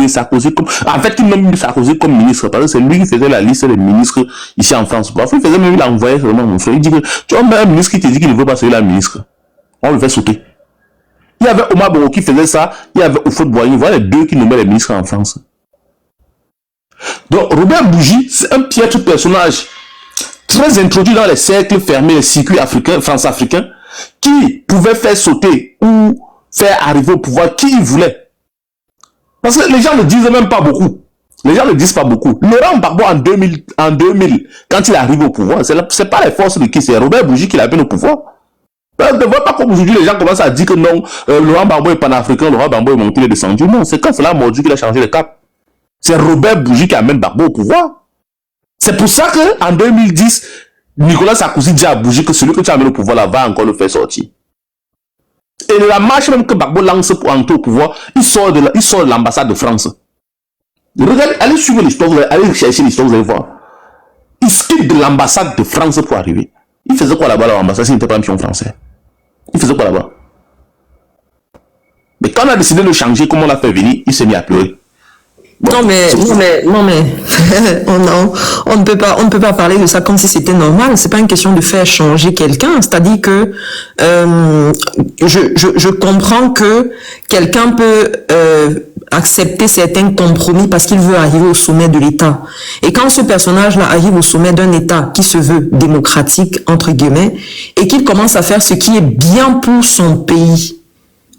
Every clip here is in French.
Sarkozy comme... En fait, il nomme Sarkozy comme ministre, parce que c'est lui qui faisait la liste des ministres ici en France. Parfois, il faisait même, il envoyait vraiment mon frère. Il dit que tu as un ministre qui te dit qu'il ne veut pas celui-là ministre. On le fait sauter. Il y avait Omar Bongo qui faisait ça, il y avait Oufou Boigny, voilà les deux qui nommaient les ministres en France. Donc, Robert Bougie, c'est un piètre personnage très introduit dans les cercles fermés, les circuits africains, france-africains, qui pouvait faire sauter ou faire arriver au pouvoir qui il voulait. Parce que les gens ne disent même pas beaucoup. Les gens ne disent pas beaucoup. Laurent Gbagbo en 2000, quand il arrive au pouvoir, c'est pas les forces de qui, c'est Robert Bougie qui l'a mis au pouvoir. Ne voit pas comme aujourd'hui les gens commencent à dire que non, Laurent Gbagbo est panafricain, Laurent Gbagbo est monté, il est descendu. Non, c'est quand cela a mordu qu'il a changé le cap. C'est Robert Bougie qui amène Gbagbo au pouvoir. C'est pour ça qu'en 2010, Nicolas Sarkozy dit à Bougie que celui que tu amènes au pouvoir là va encore le faire sortir. Et la marche même que Gbagbo lance pour entrer au pouvoir, il sort de l'ambassade de France. Regardez, allez suivre l'histoire, allez chercher l'histoire, vous allez voir. Il quitte de l'ambassade de France pour arriver. Il faisait quoi là-bas, l'ambassade, s'il n'était pas un pion français? Il faisait quoi là-bas? Mais quand on a décidé de changer, comment on l'a fait venir, il s'est mis à pleurer. Bon, non mais on ne peut pas parler de ça comme si c'était normal. C'est pas une question de faire changer quelqu'un. C'est-à-dire que je comprends que quelqu'un peut accepter certains compromis parce qu'il veut arriver au sommet de l'État. Et quand ce personnage-là arrive au sommet d'un État qui se veut démocratique entre guillemets et qu'il commence à faire ce qui est bien pour son pays,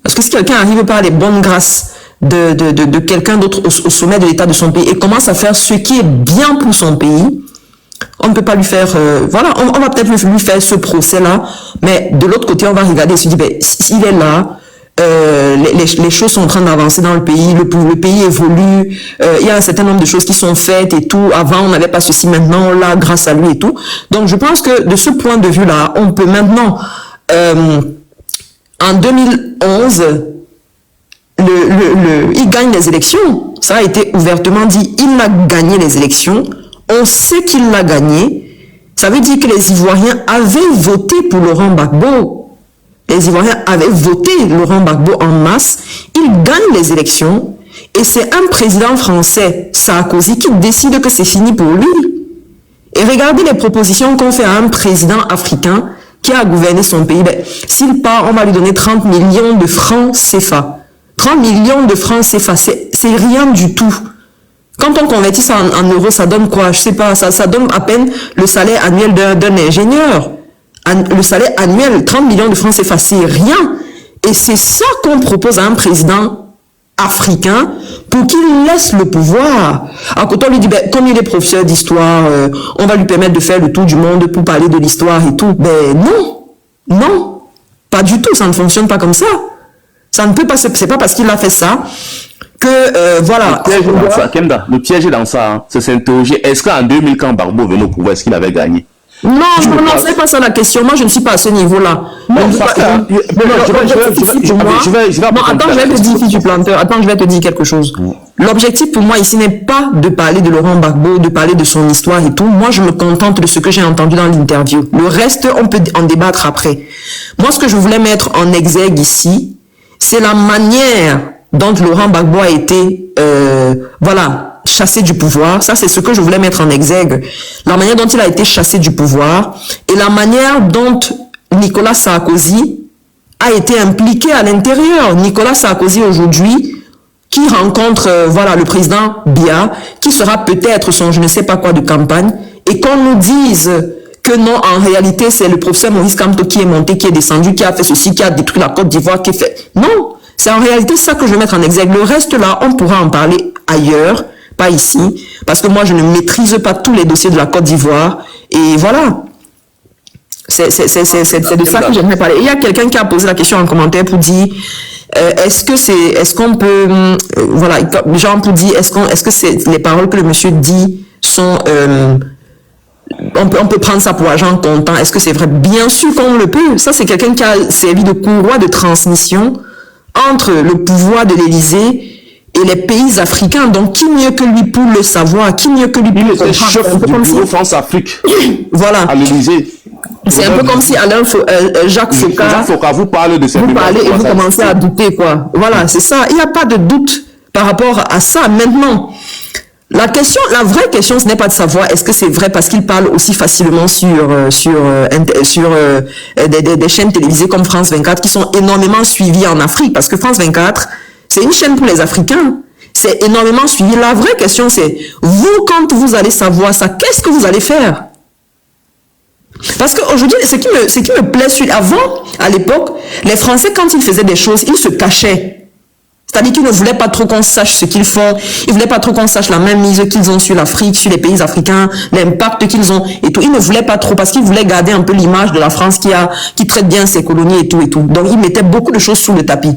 parce que si quelqu'un arrive par les bonnes grâces de quelqu'un d'autre au sommet de l'état de son pays et commence à faire ce qui est bien pour son pays, on ne peut pas lui faire, voilà, on va peut-être lui faire ce procès-là, mais de l'autre côté, on va regarder et se dire, ben, s'il est là, les choses sont en train d'avancer dans le pays, le pays évolue, il y a un certain nombre de choses qui sont faites et tout, avant on n'avait pas ceci, maintenant on l'a grâce à lui et tout. Donc je pense que de ce point de vue-là, on peut maintenant, en 2011, il gagne les élections. Ça a été ouvertement dit. Il a gagné les élections. On sait qu'il l'a gagné. Ça veut dire que les Ivoiriens avaient voté pour Laurent Gbagbo. Les Ivoiriens avaient voté Laurent Gbagbo en masse. Il gagne les élections. Et c'est un président français, Sarkozy, qui décide que c'est fini pour lui. Et regardez les propositions qu'on fait à un président africain qui a gouverné son pays. Ben, s'il part, on va lui donner 30 millions de francs CFA. 30 millions de francs CFA, c'est rien du tout. Quand on convertit ça en euros, ça donne quoi? Je sais pas, ça donne à peine le salaire annuel d'un ingénieur. Le salaire annuel, 30 millions de francs CFA, c'est rien. Et c'est ça qu'on propose à un président africain pour qu'il laisse le pouvoir. À côté, on lui dit, ben, comme il est professeur d'histoire, on va lui permettre de faire le tour du monde pour parler de l'histoire et tout. Ben non, pas du tout, ça ne fonctionne pas comme ça. Ça ne peut pas, c'est pas parce qu'il a fait ça que, voilà. Le piège est dans ça, hein. C'est s'interroger, est-ce qu'en 2000, quand Gbagbo venait au pouvoir, est-ce qu'il avait gagné? Non, c'est pas ça la question. Moi, je ne suis pas à ce niveau-là. Non, parce que... Attends, je vais te dire, fils du planteur. Attends, je vais te dire quelque chose. L'objectif pour moi ici n'est pas de parler de Laurent Gbagbo, de parler de son histoire et tout. Moi, je me contente de ce que j'ai entendu dans l'interview. Le reste, on peut en débattre après. Moi, ce que je voulais mettre en exergue ici, c'est la manière dont Laurent Gbagbo a été, voilà, chassé du pouvoir. Ça, c'est ce que je voulais mettre en exergue. La manière dont il a été chassé du pouvoir et la manière dont Nicolas Sarkozy a été impliqué à l'intérieur. Nicolas Sarkozy, aujourd'hui, qui rencontre, voilà, le président Biya, qui sera peut-être son je ne sais pas quoi de campagne, et qu'on nous dise que non, en réalité, c'est le professeur Maurice Kamto qui est monté, qui est descendu, qui a fait ceci, qui a détruit la Côte d'Ivoire, qui fait... Non, c'est en réalité ça que je vais mettre en exergue. Le reste, là, on pourra en parler ailleurs, pas ici, parce que moi, je ne maîtrise pas tous les dossiers de la Côte d'Ivoire, et voilà. C'est de ça que j'aimerais parler. Il y a quelqu'un qui a posé la question en commentaire pour dire, est-ce qu'on peut, voilà, genre pour dire, est-ce que c'est les paroles que le monsieur dit sont... on peut prendre ça pour argent comptant. Est-ce que c'est vrai? Bien sûr qu'on le peut. Ça, c'est quelqu'un qui a servi de courroie de transmission entre le pouvoir de l'Élysée et les pays africains. Donc, qui mieux que lui pour le savoir? Qui mieux que lui pour le comprendre? Chef du bureau France-Afrique. Voilà. À l'Élysée. C'est un peu comme si Jacques Faucard, vous parlez de vous parlez et vous commencez à douter, quoi. Voilà, c'est ça. Il n'y a pas de doute par rapport à ça. Maintenant, la vraie question, ce n'est pas de savoir est-ce que c'est vrai parce qu'il parle aussi facilement sur des chaînes télévisées comme France 24 qui sont énormément suivies en Afrique, parce que France 24, c'est une chaîne pour les Africains. C'est énormément suivi. La vraie question, c'est vous, quand vous allez savoir ça, qu'est-ce que vous allez faire? Parce qu'aujourd'hui, ce qui me plaît, avant, à l'époque, les Français, quand ils faisaient des choses, ils se cachaient. C'est-à-dire qu'ils ne voulaient pas trop qu'on sache ce qu'ils font. Ils ne voulaient pas trop qu'on sache la même mise qu'ils ont sur l'Afrique, sur les pays africains, l'impact qu'ils ont et tout. Ils ne voulaient pas trop parce qu'ils voulaient garder un peu l'image de la France qui traite bien ses colonies et tout et tout. Donc, ils mettaient beaucoup de choses sous le tapis.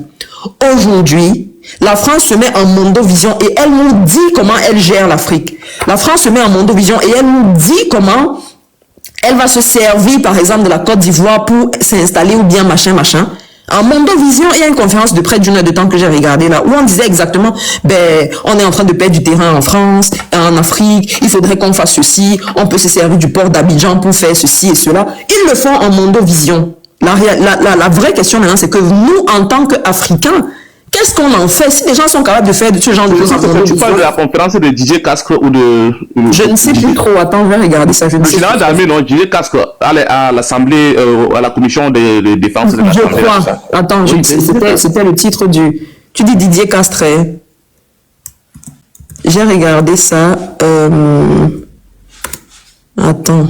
Aujourd'hui, la France se met en mondovision et elle nous dit comment elle gère l'Afrique. La France se met en mondovision et elle nous dit comment elle va se servir, par exemple, de la Côte d'Ivoire pour s'installer ou bien machin. En Mondovision, il y a une conférence de près d'1 heure de temps que j'ai regardée là, où on disait exactement, on est en train de perdre du terrain en France, en Afrique, il faudrait qu'on fasse ceci, on peut se servir du port d'Abidjan pour faire ceci et cela. Ils le font en Mondovision. La vraie question maintenant, c'est que nous, en tant qu'Africains, qu'est-ce qu'on en fait si les gens sont capables de faire de ce genre de choses? Tu parles de la conférence de DJ Casque ou de... Je ne sais plus trop. Attends, je vais regarder ça. Le général d'armée, non, DJ Casque à l'Assemblée, à la commission de défense de l'Assemblée. Je crois. Attends, oui, c'était le titre du... Tu dis Didier Castré. J'ai regardé ça. Attends.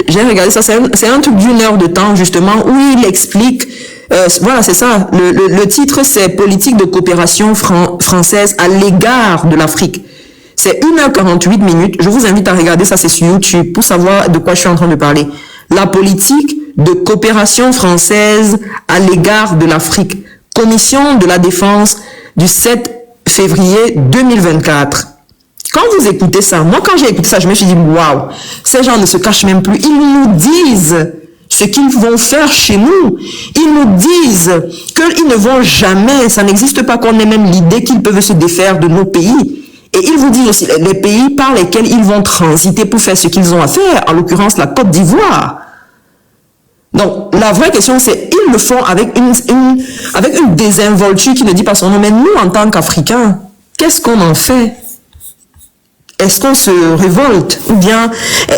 J'ai regardé ça. C'est un truc d'1 heure de temps, justement, où il explique... voilà, c'est ça. Le titre, c'est Politique de coopération française à l'égard de l'Afrique. C'est 1h48. Je vous invite à regarder ça, c'est sur YouTube, pour savoir de quoi je suis en train de parler. La politique de coopération française à l'égard de l'Afrique. Commission de la défense du 7 février 2024. Quand vous écoutez ça, moi quand j'ai écouté ça, je me suis dit, waouh, ces gens ne se cachent même plus. Ils nous disent ce qu'ils vont faire chez nous. Ils nous disent qu'ils ne vont jamais, ça n'existe pas qu'on ait même l'idée qu'ils peuvent se défaire de nos pays. Et ils vous disent aussi les pays par lesquels ils vont transiter pour faire ce qu'ils ont à faire, en l'occurrence la Côte d'Ivoire. Donc, la vraie question, c'est, ils le font avec une désinvolture qui ne dit pas son nom. Mais nous, en tant qu'Africains, qu'est-ce qu'on en fait? Est-ce qu'on se révolte? Ou bien,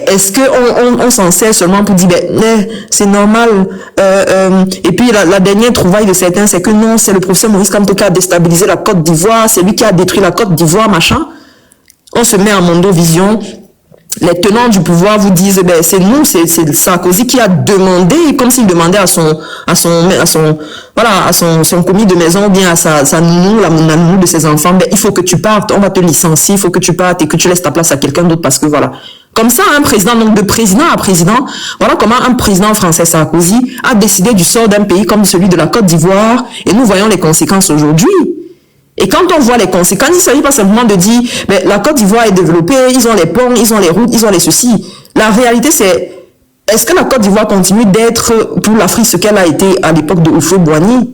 est-ce qu'on s'en sert seulement pour dire, c'est normal. Et puis, la dernière trouvaille de certains, c'est que non, c'est le professeur Maurice Kamto qui a déstabilisé la Côte d'Ivoire, c'est lui qui a détruit la Côte d'Ivoire, machin. On se met en mondovision. Les tenants du pouvoir vous disent, c'est nous, c'est Sarkozy qui a demandé, comme s'il demandait à son commis de maison, ou bien à sa nounou, la nounou de ses enfants, il faut que tu partes, on va te licencier, il faut que tu partes et que tu laisses ta place à quelqu'un d'autre parce que voilà. Comme ça, un président, donc de président à président, voilà comment un président français, Sarkozy, a décidé du sort d'un pays comme celui de la Côte d'Ivoire, et nous voyons les conséquences aujourd'hui. Et quand on voit les conséquences, il ne s'agit pas simplement de dire, la Côte d'Ivoire est développée, ils ont les ponts, ils ont les routes, ils ont les ceci. La réalité, c'est, est-ce que la Côte d'Ivoire continue d'être pour l'Afrique ce qu'elle a été à l'époque de Houphouët-Boigny?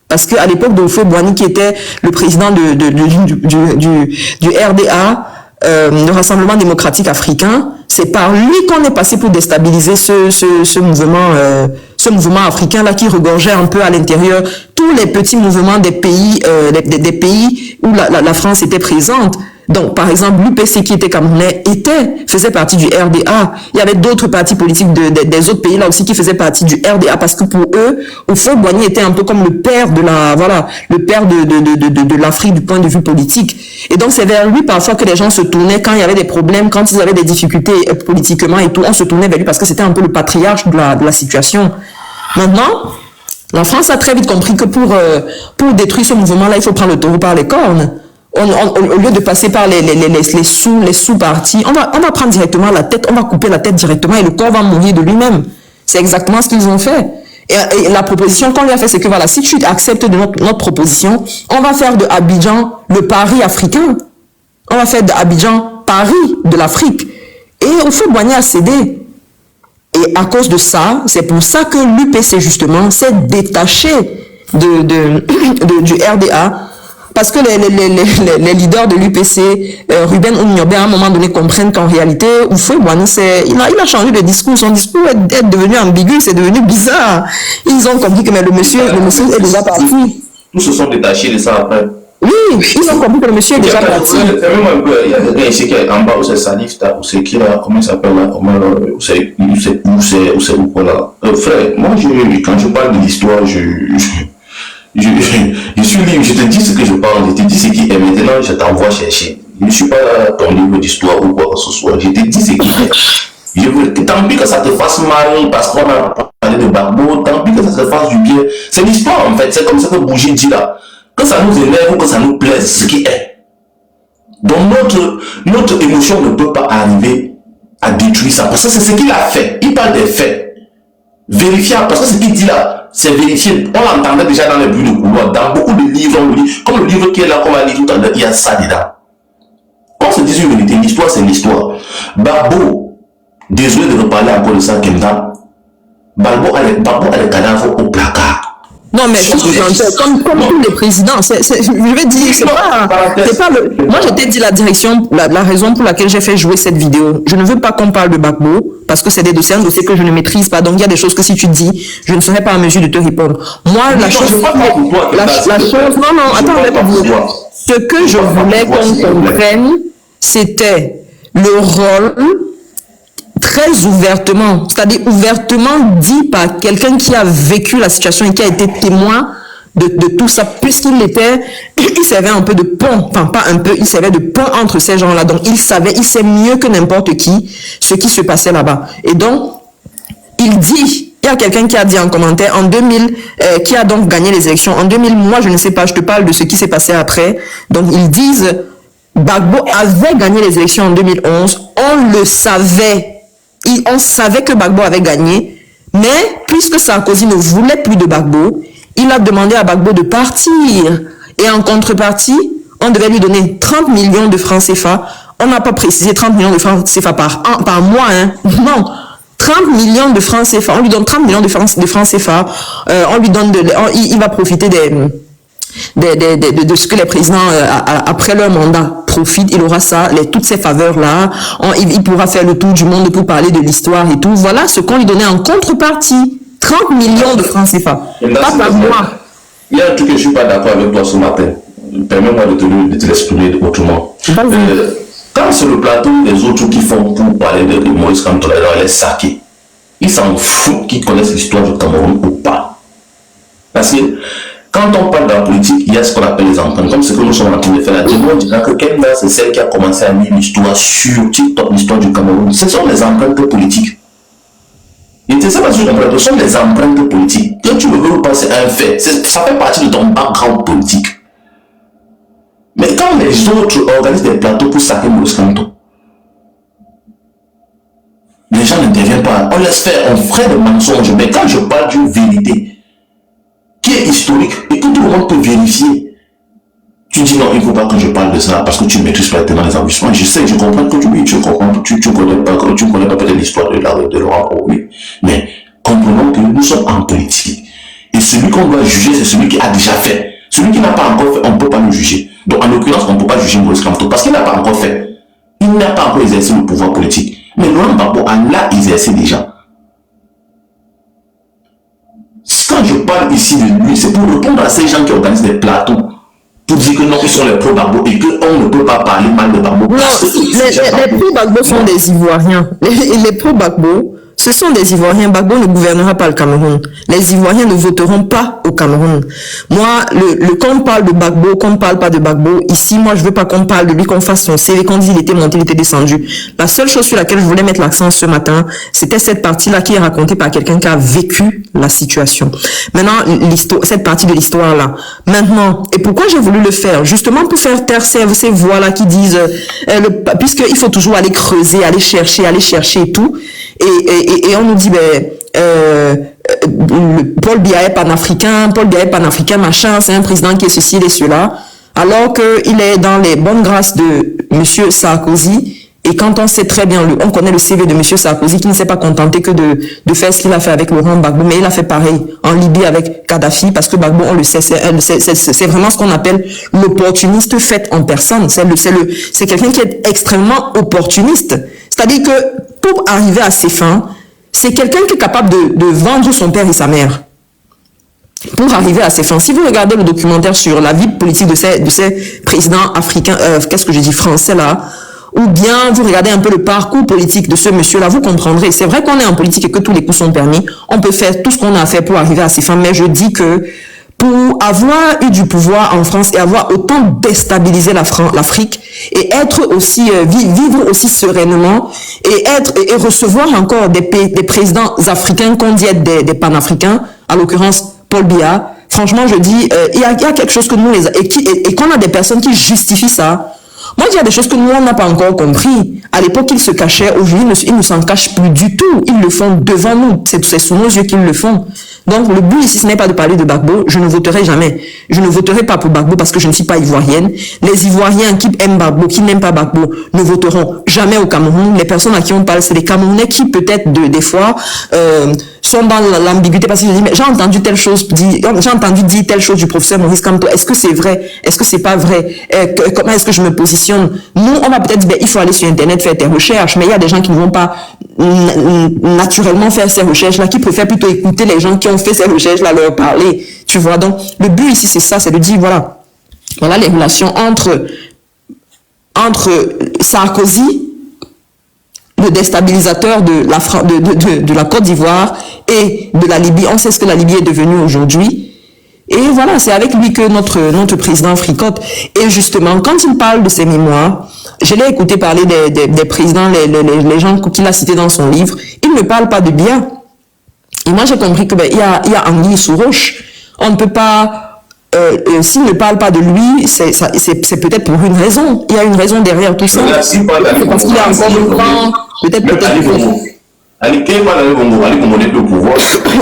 Parce qu'à l'époque de Houphouët-Boigny, qui était le président du RDA, le Rassemblement démocratique africain, c'est par lui qu'on est passé pour déstabiliser ce mouvement africain-là qui regorgeait un peu à l'intérieur tous les petits mouvements des pays, des pays où la France était présente. Donc, par exemple, l'UPC qui était camerounais faisait partie du RDA. Il y avait d'autres partis politiques des autres pays là aussi qui faisaient partie du RDA parce que pour eux, Houphouët-Boigny était un peu comme le père de l'Afrique du point de vue politique. Et donc, c'est vers lui parfois que les gens se tournaient quand il y avait des problèmes, quand ils avaient des difficultés politiquement et tout, on se tournait vers lui parce que c'était un peu le patriarche de la situation. Maintenant, la France a très vite compris que pour détruire ce mouvement-là, il faut prendre le taureau par les cornes. Au lieu de passer par les sous-parties, on va prendre directement la tête, on va couper la tête directement et le corps va mourir de lui-même. C'est exactement ce qu'ils ont fait. Et la proposition qu'on lui a fait, c'est que voilà, si tu acceptes de notre proposition, on va faire de Abidjan le Paris africain. On va faire de Abidjan Paris de l'Afrique. Et Houphouët-Boigny a cédé. Et à cause de ça, c'est pour ça que l'UPC, justement, s'est détaché du RDA. Parce que les leaders de l'UPC, Ruben Ouniobe, à un moment donné, comprennent qu'en réalité, Houphouët-Boigny, il a changé de discours. Son discours est devenu ambigu, c'est devenu bizarre. Ils ont compris que le monsieur est déjà parti. Tous se sont détachés de ça après. Oui, ils ont compris que le monsieur est déjà parti. Il y a quelqu'un ici qui est en bas, où c'est Salif, ou c'est qui là, comment il s'appelle là, où c'est où là. Frère, moi, quand je parle de l'histoire, je suis libre, je te dis ce que je parle, je te dis ce qui est. Maintenant, je t'envoie chercher. Je ne suis pas ton livre d'histoire ou quoi que ce soit. Je te dis ce qui est. Tant pis que ça te fasse mal parce qu'on a parlé de Gbagbo, tant pis que ça te fasse du bien. C'est l'histoire en fait, c'est comme ça que Bougie dit là. Que ça nous énerve ou que ça nous plaise, ce qui est. Donc notre émotion ne peut pas arriver à détruire ça. Parce que c'est ce qu'il a fait. Il parle des faits. Vérifiable. Parce que ce qu'il dit là, c'est vérifié. On l'entendait déjà dans les bruits de couloir. Dans beaucoup de livres, on le lit. Comme le livre qui est là, comme on a dit tout à l'heure, il y a ça dedans. On se dit une vérité. L'histoire, c'est l'histoire. Gbagbo, désolé de reparler encore de ça, Kemda. Gbagbo a les cadavres au placard. Non, mais comme tous les présidents, je vais dire, c'est pas le. Moi, je t'ai dit la raison pour laquelle j'ai fait jouer cette vidéo. Je ne veux pas qu'on parle de Gbagbo, parce que c'est un dossier que je ne maîtrise pas. Donc, il y a des choses que si tu dis, je ne serai pas en mesure de te répondre. Moi, ce que je voulais qu'on comprenne, c'était le rôle très ouvertement, c'est-à-dire ouvertement dit par quelqu'un qui a vécu la situation et qui a été témoin de tout ça, puisqu'il servait un peu de pont, enfin pas un peu, il servait de pont entre ces gens-là, donc il sait mieux que n'importe qui ce qui se passait là-bas. Et donc, il y a quelqu'un qui a dit en commentaire, en 2000, qui a donc gagné les élections. En 2000, moi je ne sais pas, je te parle de ce qui s'est passé après. Donc ils disent, Gbagbo avait gagné les élections en 2011, on le savait. On savait que Gbagbo avait gagné, mais puisque Sarkozy ne voulait plus de Gbagbo, il a demandé à Gbagbo de partir. Et en contrepartie, on devait lui donner 30 millions de francs CFA. On n'a pas précisé 30 millions de francs CFA par mois. Hein. Non, 30 millions de francs CFA. On lui donne 30 millions de francs CFA. On lui donne il va profiter de ce que les présidents, après leur mandat, profitent. Il aura ça, toutes ces faveurs-là. Il pourra faire le tour du monde pour parler de l'histoire et tout. Voilà ce qu'on lui donnait en contrepartie. 30 millions de francs CFA. Pas par mois. Il y a un truc que je ne suis pas d'accord avec toi ce matin. Permets-moi de te l'exprimer autrement. Quand sur le plateau, les autres qui font pour parler de Maurice Kamto, les saqués, ils s'en foutent qu'ils connaissent l'histoire du Cameroun ou pas. Parce que quand on parle de la politique, il y a ce qu'on appelle les empreintes, comme ce que nous sommes en train de faire là. Tout le monde dira que Kemda, c'est celle qui a commencé à mettre l'histoire sur TikTok, l'histoire du Cameroun. Ce sont les empreintes politiques. Et c'est ça parce que je comprends, ce sont les empreintes politiques. Quand tu le veux ou pas, c'est un fait. Ça fait partie de ton background politique. Mais quand les autres organisent des plateaux pour saquer Maurice Kamto, les gens n'interviennent pas. On laisse faire, on ferait des mensonges. Mais quand je parle d'une vérité qui est historique et que tout le monde peut vérifier, tu dis non, il ne faut pas que je parle de ça parce que tu ne maîtrises pas tellement les engagements. Je sais, je comprends que tu connais pas peut-être l'histoire de Laurent Gbagbo, mais comprenons que nous sommes en politique. Et celui qu'on doit juger, c'est celui qui a déjà fait. Celui qui n'a pas encore fait, on ne peut pas le juger. Donc en l'occurrence, on ne peut pas juger Maurice Kamto parce qu'il n'a pas encore fait. Il n'a pas encore exercé le pouvoir politique. Mais Laurent Gbagbo l'a exercé déjà. Quand je parle ici de lui, c'est pour répondre à ces gens qui organisent des plateaux pour dire que non, ils sont les pro-Gbagbo et qu'on ne peut pas parler mal de Gbagbo. Non, les pro-Gbagbo sont des Ivoiriens. Les pro-Gbagbo, ce sont des Ivoiriens. Gbagbo ne gouvernera pas le Cameroun. Les Ivoiriens ne voteront pas au Cameroun. Moi, quand on parle de Gbagbo, qu'on ne parle pas de Gbagbo, ici, moi, je veux pas qu'on parle de lui, qu'on fasse son CV, qu'on dise il était monté, il était descendu. La seule chose sur laquelle je voulais mettre l'accent ce matin, c'était cette partie-là qui est racontée par quelqu'un qui a vécu la situation. Maintenant, cette partie de l'histoire-là. Maintenant, et pourquoi j'ai voulu le faire? Justement pour faire taire ces voix-là qui disent, puisqu'il faut toujours aller creuser, aller chercher et tout. Et on nous dit, Paul Biya est panafricain, machin, c'est un président qui est ceci et cela, alors qu'il est dans les bonnes grâces de monsieur Sarkozy. Et quand on sait très bien, on connaît le CV de monsieur Sarkozy qui ne s'est pas contenté que de faire ce qu'il a fait avec Laurent Gbagbo, mais il a fait pareil en Libye avec Kadhafi, parce que Gbagbo, on le sait, c'est vraiment ce qu'on appelle l'opportuniste fait en personne. C'est quelqu'un qui est extrêmement opportuniste. C'est-à-dire que pour arriver à ses fins, c'est quelqu'un qui est capable de vendre son père et sa mère. pour arriver à ces fins. Si vous regardez le documentaire sur la vie politique de ces présidents africains, français là, ou bien vous regardez un peu le parcours politique de ce monsieur-là, vous comprendrez. C'est vrai qu'on est en politique et que tous les coups sont permis. On peut faire tout ce qu'on a à faire pour arriver à ces fins, mais je dis que pour avoir eu du pouvoir en France et avoir autant déstabilisé l'Afrique et être aussi vivre aussi sereinement et recevoir encore des présidents africains qu'on dit être des panafricains, à l'occurrence Paul Biya, franchement je dis il y a quelque chose que nous et qu'on a des personnes qui justifient ça. Moi, il y a des choses que nous, on n'a pas encore compris. À l'époque, ils se cachaient. Aujourd'hui, ils ne s'en cachent plus du tout. Ils le font devant nous. C'est sous nos yeux qu'ils le font. Donc, le but ici, ce n'est pas de parler de Gbagbo. Je ne voterai jamais. Je ne voterai pas pour Gbagbo parce que je ne suis pas ivoirienne. Les Ivoiriens qui aiment Gbagbo, qui n'aiment pas Gbagbo, ne voteront jamais au Cameroun. Les personnes à qui on parle, c'est les Camerounais qui, peut-être, des fois, sont dans l'ambiguïté parce qu'ils disent, mais j'ai entendu telle chose dire telle chose du professeur Maurice Kamto. Est-ce que c'est vrai? Est-ce que c'est pas vrai? Comment est-ce que je me positionne? Nous, on va peut-être dire, il faut aller sur Internet faire tes recherches, mais il y a des gens qui ne vont pas naturellement faire ces recherches-là, qui préfèrent plutôt écouter les gens qui ont fait ces recherches-là, leur parler. Tu vois? Donc, le but ici, c'est ça, c'est de dire, voilà les relations entre Sarkozy, le déstabilisateur de la Côte d'Ivoire et de la Libye. On sait ce que la Libye est devenue aujourd'hui. Et voilà, c'est avec lui que notre président fricote. Et justement, quand il parle de ses mémoires, je l'ai écouté parler des présidents, les gens qu'il a cités dans son livre. Il ne parle pas de bien. Et moi, j'ai compris que il y a anguille sous roche. On ne peut pas... s'il ne parle pas de lui, c'est peut-être pour une raison. Il y a une raison derrière tout ça. Parce qu'il est encore vivant. Peut-être. Ali Bongo n'est plus au pouvoir.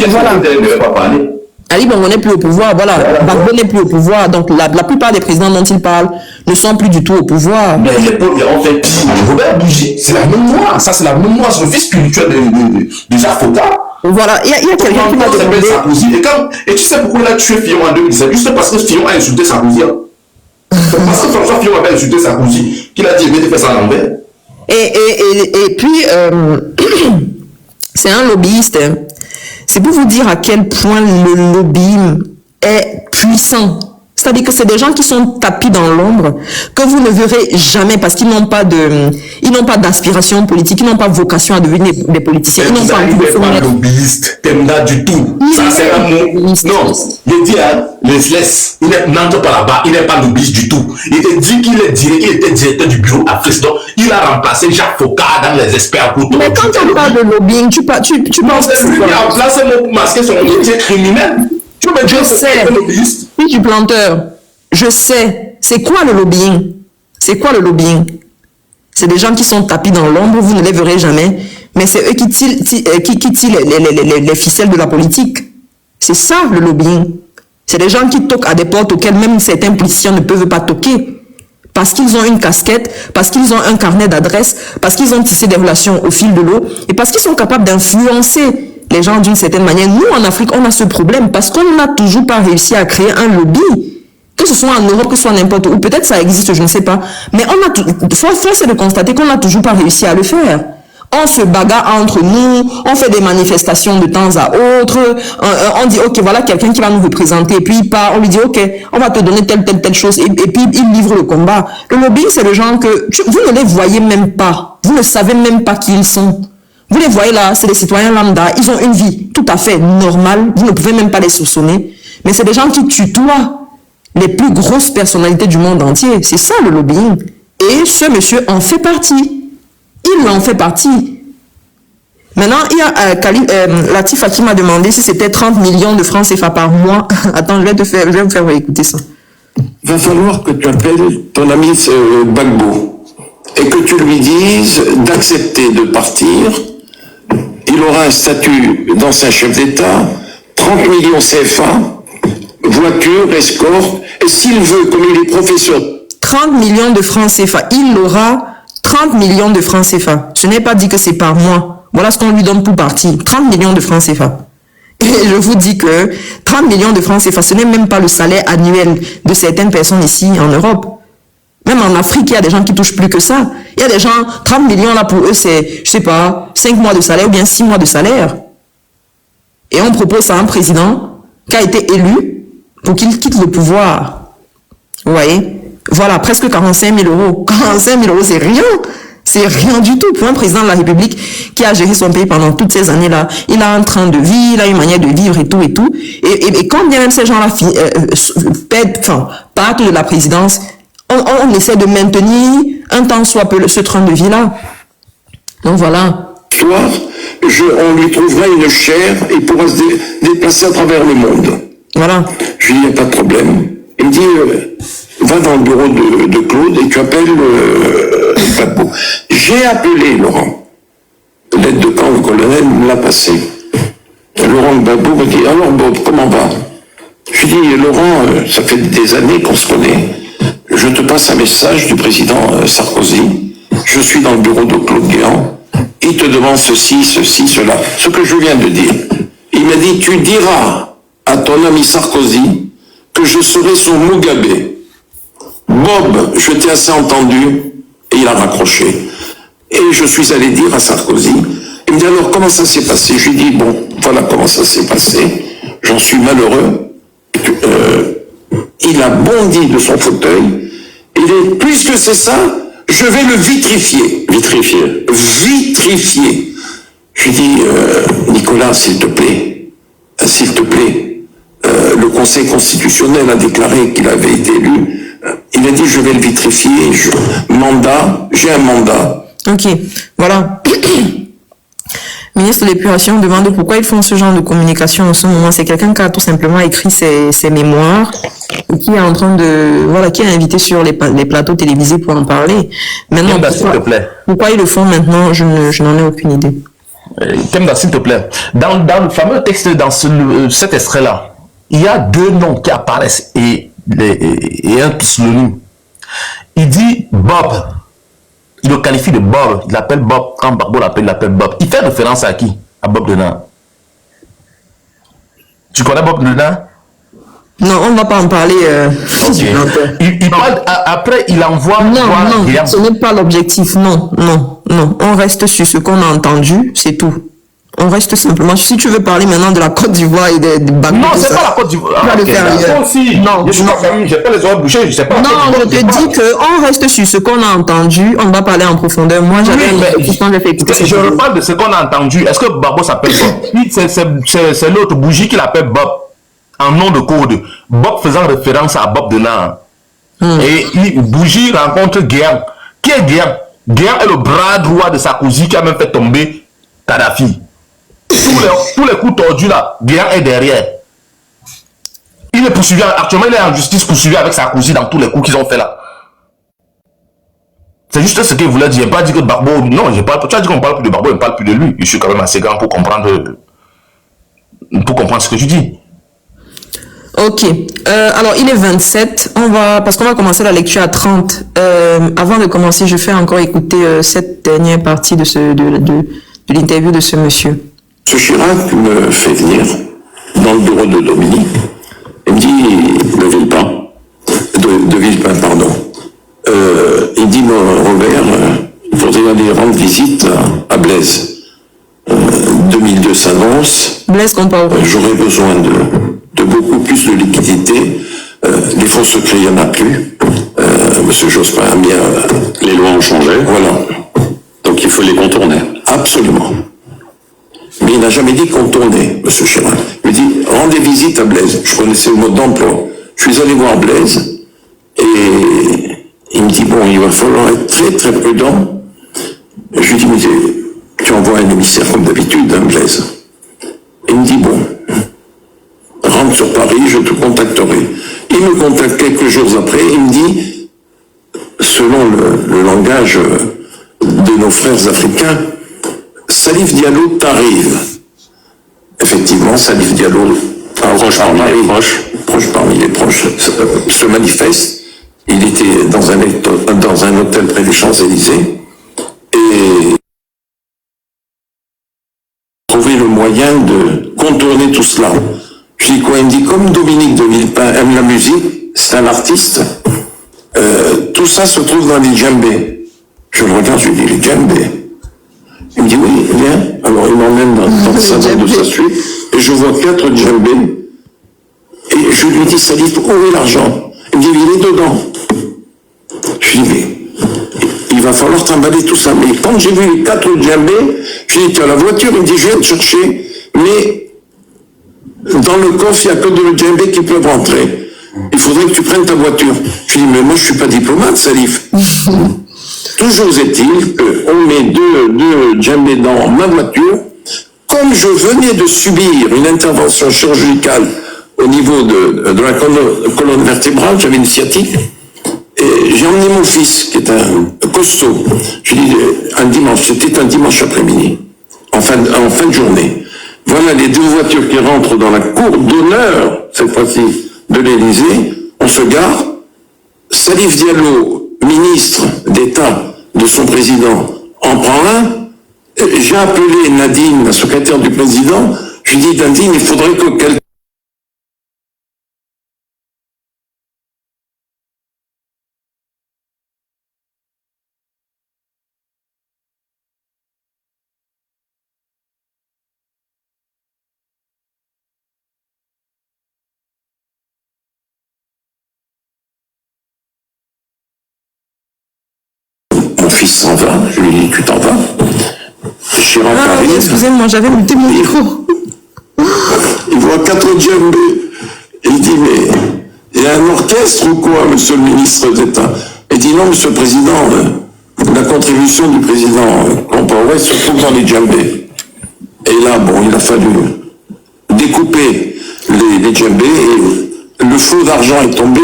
Voilà. Ne va pas parler. Ali Bongo n'est plus au pouvoir, voilà. Gbagbo n'est plus au pouvoir. Donc la plupart des présidents dont il parle ne sont plus du tout au pouvoir. Mais les pauvres, en fait, Robert Bougie, c'est la mémoire. Ça, c'est la mémoire, c'est le fils spirituel de Jacques Faucard. Voilà, il y a quelqu'un qui m'a demandé. Et tu sais pourquoi il a tué Fillon en 2017? Juste parce que Fillon a insulté Sarkozy. Parce que François Fillon avait insulté Sarkozy, qu'il a dit qu'il avait fait ça à l'envers. Et puis, c'est un lobbyiste. C'est pour vous dire à quel point le lobbying est puissant. C'est-à-dire que c'est des gens qui sont tapis dans l'ombre, que vous ne verrez jamais parce qu'ils n'ont pas d'aspiration politique, ils n'ont pas vocation à devenir des politiciens. Ils n'ont pas envie de faire lobbyiste, t'aimes là du tout. Ça, c'est un mot. Non, il dit, il n'entre pas là-bas, il n'est pas lobbyiste du tout. Il te dit qu'il était directeur du bureau Afrique. Donc, il a remplacé Jacques Faucard dans les experts pour tout. Mais quand on parle de lobbying, tu penses que c'est lui qui a remplacé pour masquer son métier criminel. Je sais, puis du planteur, je sais, c'est quoi le lobbying? C'est quoi le lobbying? C'est des gens qui sont tapis dans l'ombre, vous ne les verrez jamais, mais c'est eux qui tirent les ficelles de la politique. C'est ça le lobbying. C'est des gens qui toquent à des portes auxquelles même certains politiciens ne peuvent pas toquer. Parce qu'ils ont une casquette, parce qu'ils ont un carnet d'adresses, parce qu'ils ont tissé des relations au fil de l'eau, et parce qu'ils sont capables d'influencer les gens d'une certaine manière. Nous, en Afrique, on a ce problème parce qu'on n'a toujours pas réussi à créer un lobby. Que ce soit en Europe, que ce soit n'importe où. Peut-être ça existe, je ne sais pas. Mais force est de constater qu'on n'a toujours pas réussi à le faire. On se bagarre entre nous, on fait des manifestations de temps à autre, on dit, ok, voilà quelqu'un qui va nous représenter, et puis il part, on lui dit, ok, on va te donner telle chose, et puis il livre le combat. Le lobbying, c'est le genre que vous ne les voyez même pas. Vous ne savez même pas qui ils sont. Vous les voyez là, c'est des citoyens lambda, ils ont une vie tout à fait normale, vous ne pouvez même pas les soupçonner, mais c'est des gens qui tutoient les plus grosses personnalités du monde entier. C'est ça le lobbying. Et ce monsieur en fait partie. Il en fait partie. Maintenant, il y a Latif qui m'a demandé si c'était 30 millions de francs CFA par mois. Attends, je vais vous faire écouter ça. Il va falloir que tu appelles ton ami Gbagbo et que tu lui dises d'accepter de partir. Il aura un statut d'ancien chef d'État, 30 millions CFA, voiture, escorte, et s'il veut, comme il est professeur... 30 millions de francs CFA, il aura 30 millions de francs CFA. Ce n'est pas dit que c'est par mois. Voilà ce qu'on lui donne pour partir. 30 millions de francs CFA. Et je vous dis que 30 millions de francs CFA, ce n'est même pas le salaire annuel de certaines personnes ici en Europe. Même en Afrique, il y a des gens qui touchent plus que ça. Il y a des gens, 30 millions là pour eux, c'est, je sais pas, 5 mois de salaire ou bien 6 mois de salaire. Et on propose ça à un président qui a été élu pour qu'il quitte le pouvoir. Vous voyez? Voilà, presque 45 000 euros. 45 000 euros, c'est rien. C'est rien du tout pour un président de la République qui a géré son pays pendant toutes ces années-là. Il a un train de vie, il a une manière de vivre et tout et tout. Et quand bien même ces gens-là partent de la présidence, on essaie de maintenir un temps soit peu ce train de vie-là. Donc voilà. On lui trouvera une chaire et il pourra se déplacer à travers le monde. Voilà. Je lui dis, il n'y a pas de problème. Il me dit, va dans le bureau de Claude et tu appelles Gbagbo. J'ai appelé Laurent. L'aide de camp, le colonel me l'a passé. Laurent Gbagbo me dit, alors Bob, comment va? Je lui dis, Laurent, ça fait des années qu'on se connaît. Je te passe un message du président Sarkozy. Je suis dans le bureau de Claude Guéant. Il te demande ceci, cela. Ce que je viens de dire. Il m'a dit, tu diras à ton ami Sarkozy que je serai son Mugabe. Bob, je t'ai assez entendu. Et il a raccroché. Et je suis allé dire à Sarkozy, il me dit alors comment ça s'est passé? Je lui dis bon, voilà comment ça s'est passé. J'en suis malheureux. Il a bondi de son fauteuil. Il dit, puisque c'est ça, je vais le vitrifier. Vitrifier. Je lui dis, Nicolas, s'il te plaît, le Conseil constitutionnel a déclaré qu'il avait été élu. Il a dit, je vais le vitrifier. J'ai un mandat. Ok, voilà. Ministre de l'Épuration demande pourquoi ils font ce genre de communication en ce moment. C'est quelqu'un qui a tout simplement écrit ses mémoires et qui est en train de, voilà, qui est invité sur les plateaux télévisés pour en parler. Maintenant, pourquoi ils le font maintenant, je n'en ai aucune idée. Temda, s'il te plaît. Dans le fameux texte, dans cet extrait-là, il y a deux noms qui apparaissent et un pseudonyme. Il dit Bob. Il le qualifie de Bob. Il l'appelle Bob. Quand Gbagbo l'appelle, il l'appelle Bob. Il fait référence à qui? À Bob Denard. Tu connais Bob Denard? Non, on ne va pas en parler. Okay. Il parle, après, il envoie... Non, ce n'est pas l'objectif. Non. On reste sur ce qu'on a entendu, c'est tout. On reste simplement... Si tu veux parler maintenant de la Côte d'Ivoire et de Gbagbo... Non, c'est pas la Côte d'Ivoire. Tu vas le faire ailleurs. Non, j'ai pas les oreilles bouchées, je sais pas. Non, je te dis qu'on reste sur ce qu'on a entendu, on va parler en profondeur. Moi, j'avais une question, j'ai fait écouter. Je reparle de ce qu'on a entendu. Est-ce que Gbagbo s'appelle Bob? C'est l'autre bougie qui l'appelle Bob. En nom de code. Bob faisant référence à Bob Denard. Et Bougie rencontre Guéant. Qui est Guéant? Guéant est le bras droit de Sarkozy qui a même fait tomber Kadhafi. Tous les coups tordus là, Guéant est derrière. Il est poursuivi, actuellement il est en justice poursuivi avec Sarkozy dans tous les coups qu'ils ont fait là. C'est juste ce qu'il voulait dire. Il n'a pas dit que Gbagbo... Non, tu as dit qu'on parle plus de Gbagbo, on ne parle plus de lui. Je suis quand même assez grand pour comprendre ce que tu dis. Ok. Alors, il est 27. Parce qu'on va commencer la lecture à 30. Avant de commencer, je fais encore écouter cette dernière partie de l'interview de ce monsieur. Ce Chirac me fait venir dans le bureau de Dominique et me dit, de Villepin, pardon. Il dit, Robert, il faudrait aller rendre visite à Blaise. 2002 s'annonce. Blaise qu'on parle. J'aurais besoin de beaucoup plus de liquidité. Les fonds secrets, il n'y en a plus. Monsieur Jospin a bien... Les lois ont changé. Voilà. Donc il faut les contourner. Absolument. Mais il n'a jamais dit contourner, monsieur Chirac. Il me dit, rendez visite à Blaise. Je connaissais le mode d'emploi. Je suis allé voir Blaise et il me dit, bon, il va falloir être très très prudent. Je lui dis, mais tu envoies un émissaire comme d'habitude, hein, Blaise. Il me dit, bon, rentre sur Paris, je te contacterai. Il me contacte quelques jours après, il me dit, selon le langage de nos frères africains, Salif Diallo t'arrive. Effectivement, Salif Diallo, proche parmi les proches, se manifeste. Il était dans un hôtel près des Champs-Élysées et trouver le moyen de contourner tout cela. Je dis quoi? Il me dit, comme Dominique de Villepin aime la musique, c'est un artiste, tout ça se trouve dans les djembés. Je le regarde, je lui dis, les djembés? Il me dit, oui, viens. Alors il m'emmène dans le salon de sa suite, et je vois 4 djembés Et je lui dis, Salif, où est l'argent? Il me dit, il est dedans. Je lui dis, mais il va falloir trimballer tout ça. Mais quand j'ai vu les 4 djembés, je lui ai dit, tu as la voiture? Il me dit, je viens te chercher, mais dans le coffre, il n'y a que 2 djembés qui peuvent rentrer. Il faudrait que tu prennes ta voiture. Je lui dis, mais moi, je ne suis pas diplomate, Salif. Toujours est-il qu'on met 2 djembés dans ma voiture. Comme je venais de subir une intervention chirurgicale au niveau de la colonne vertébrale, j'avais une sciatique, et j'ai emmené mon fils, qui est un costaud. Je lui dis, un dimanche, c'était un dimanche après-midi, en fin de journée. Voilà les 2 voitures qui rentrent dans la cour d'honneur, cette fois-ci, de l'Élysée. On se gare. Salif Diallo, ministre d'État de son président, en prend un. J'ai appelé Nadine, la secrétaire du président. Je lui dis, Nadine, il faudrait que quelqu'un... Mon fils s'en va. Je lui dis, tu t'en vas? Chirac arrive. Excusez-moi, j'avais muté mon micro. Il voit 4 djembés. Il dit, mais il y a un orchestre ou quoi, monsieur le ministre d'État? Il dit, non, monsieur le président, la contribution du président Compaoré se trouve dans les djembés. Et là, bon, il a fallu découper les djembés et le flot d'argent est tombé.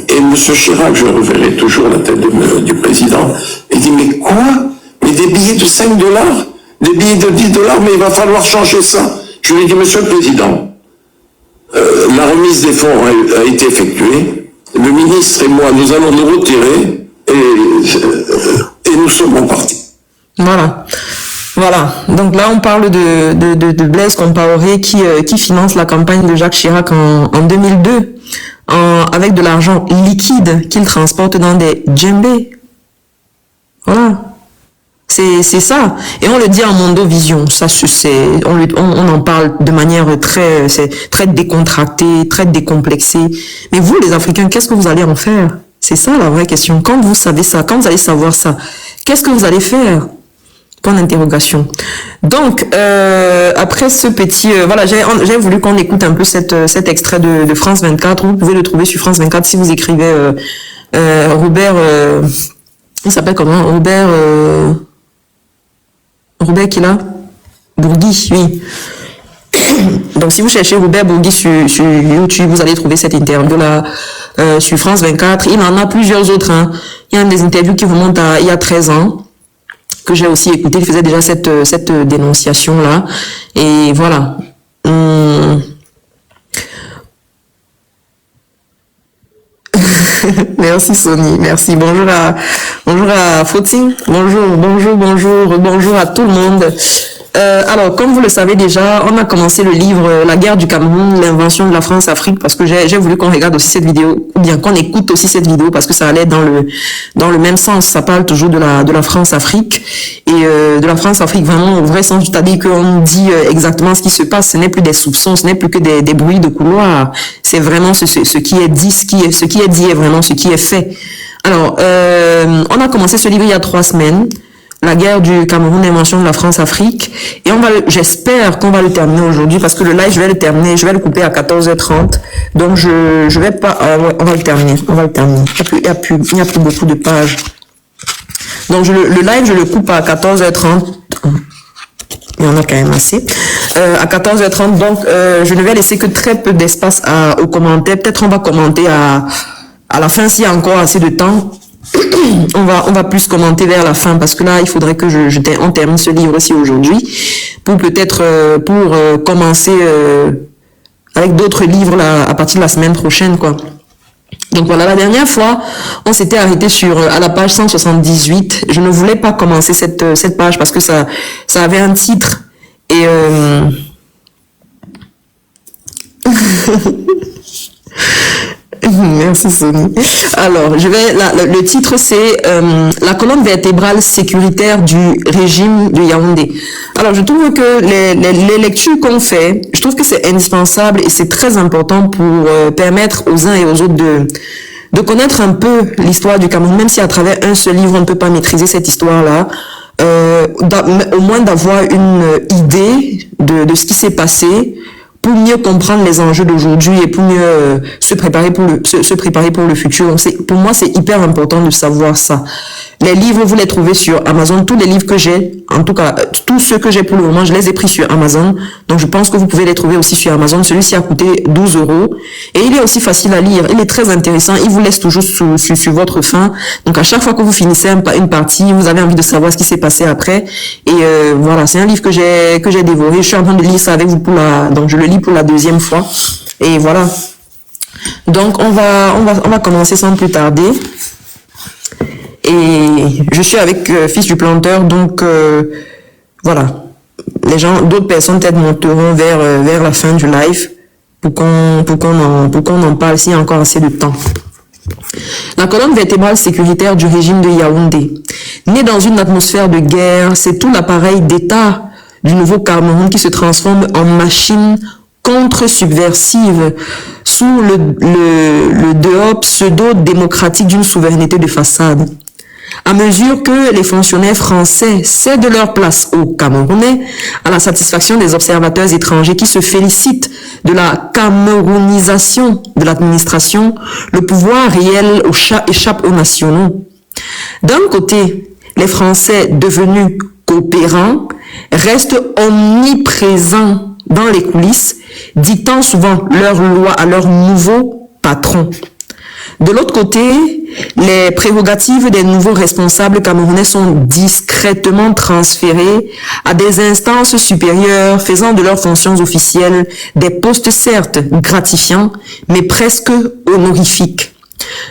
Et monsieur Chirac, je reverrai toujours la tête du président, il dit, mais quoi? Mais des billets de 5 $, des billets de 10 $, mais il va falloir changer ça. Je lui ai dit, monsieur le président, la remise des fonds a été effectuée, le ministre et moi, nous allons nous retirer et nous sommes partis. Voilà. Voilà. Donc là, on parle de Blaise Compaoré qui finance la campagne de Jacques Chirac en 2002 avec de l'argent liquide qu'il transporte dans des djembés. Voilà. C'est ça. Et on le dit en Mondovision. Ça, on en parle de manière très décontractée, très décomplexée. Mais vous, les Africains, qu'est-ce que vous allez en faire? C'est ça la vraie question. Quand vous savez ça, quand vous allez savoir ça, qu'est-ce que vous allez faire? Point d'interrogation. Donc, après ce petit... voilà, j'ai voulu qu'on écoute un peu cet extrait de France 24. Vous pouvez le trouver sur France 24 si vous écrivez Robert... il s'appelle comment? Robert qui là? Bourgui, oui. Donc, si vous cherchez Robert Bourgui sur YouTube, vous allez trouver cette interview-là sur France 24. Il en a plusieurs autres. Hein. Il y a des interviews qui remontent à il y a 13 ans, que j'ai aussi écouté. Il faisait déjà cette dénonciation-là. Et voilà. Merci Sony, merci. Bonjour à Fautine. Bonjour à tout le monde. Alors, comme vous le savez déjà, on a commencé le livre La guerre du Cameroun, l'invention de la France-Afrique, parce que j'ai voulu qu'on regarde aussi cette vidéo, ou bien qu'on écoute aussi cette vidéo, parce que ça allait dans le même sens. Ça parle toujours de la France-Afrique, et de la France-Afrique vraiment au vrai sens, c'est-à-dire qu'on dit exactement ce qui se passe. Ce n'est plus des soupçons, ce n'est plus que des bruits de couloir. C'est vraiment ce qui est dit, ce qui est dit est vraiment ce qui est fait. Alors, on a commencé ce livre il y a 3 semaines. La guerre du Cameroun, l'invention de la France-Afrique. Et j'espère qu'on va le terminer aujourd'hui, parce que le live, je vais le couper à 14h30. Donc, je vais pas, ouais, on va le terminer. Il n'y a plus beaucoup de pages. Donc, le live, je le coupe à 14h30. Il y en a quand même assez. À 14h30, donc, je ne vais laisser que très peu d'espace aux commentaires. Peut-être on va commenter à la fin s'il y a encore assez de temps. On va plus commenter vers la fin, parce que là, il faudrait que on termine ce livre aussi aujourd'hui, pour peut-être, commencer, avec d'autres livres là, à partir de la semaine prochaine, quoi. Donc voilà, la dernière fois, on s'était arrêté à la page 178. Je ne voulais pas commencer cette page parce que ça avait un titre, et, Merci Sony. Alors, le titre c'est la colonne vertébrale sécuritaire du régime de Yaoundé. Alors, je trouve que les lectures qu'on fait, je trouve que c'est indispensable et c'est très important pour permettre aux uns et aux autres de connaître un peu l'histoire du Cameroun, même si à travers un seul livre on ne peut pas maîtriser cette histoire-là. Au moins d'avoir une idée de ce qui s'est passé pour mieux comprendre les enjeux d'aujourd'hui et pour mieux se préparer pour le futur. Donc pour moi, c'est hyper important de savoir ça. Les livres, vous les trouvez sur Amazon. Tous les livres que j'ai, en tout cas, tous ceux que j'ai pour le moment, je les ai pris sur Amazon. Donc, je pense que vous pouvez les trouver aussi sur Amazon. Celui-ci a coûté 12 €. Et il est aussi facile à lire. Il est très intéressant. Il vous laisse toujours sur votre faim. Donc, à chaque fois que vous finissez une partie, vous avez envie de savoir ce qui s'est passé après. Et voilà, c'est un livre que j'ai dévoré. Je suis en train de lire ça avec vous donc je le lis pour la deuxième fois. Et voilà. Donc, on va commencer sans plus tarder. Et je suis avec Fils du Planteur, donc voilà. D'autres personnes peut-être monteront vers la fin du live pour qu'on en parle s'il y a encore assez de temps. La colonne vertébrale sécuritaire du régime de Yaoundé. Née dans une atmosphère de guerre, c'est tout l'appareil d'État du nouveau Cameroun qui se transforme en machine contre-subversive sous le dehors pseudo-démocratique d'une souveraineté de façade. À mesure que les fonctionnaires français cèdent leur place aux Camerounais, à la satisfaction des observateurs étrangers qui se félicitent de la camerounisation de l'administration, le pouvoir réel échappe aux nationaux. D'un côté, les Français devenus coopérants restent omniprésents dans les coulisses, dictant souvent leurs lois à leurs nouveaux patrons. De l'autre côté, les prérogatives des nouveaux responsables camerounais sont discrètement transférées à des instances supérieures faisant de leurs fonctions officielles des postes certes gratifiants, mais presque honorifiques.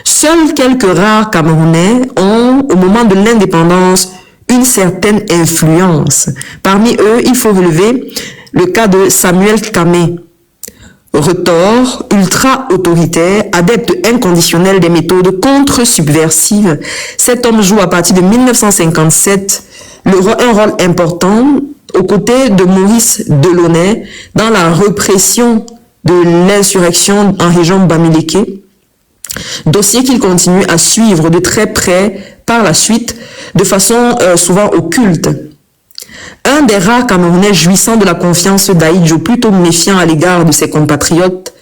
Seuls quelques rares Camerounais ont, au moment de l'indépendance, une certaine influence. Parmi eux, il faut relever le cas de Samuel Kamé, retors, ultra-autoritaire, adepte inconditionnel des méthodes contre-subversives. Cet homme joue à partir de 1957 un rôle important aux côtés de Maurice Delaunay dans la répression de l'insurrection en région Bamileke, dossier qu'il continue à suivre de très près par la suite, de façon souvent occulte. Un des rares Camerounais jouissant de la confiance d'Aïdjo, plutôt méfiant à l'égard de ses compatriotes,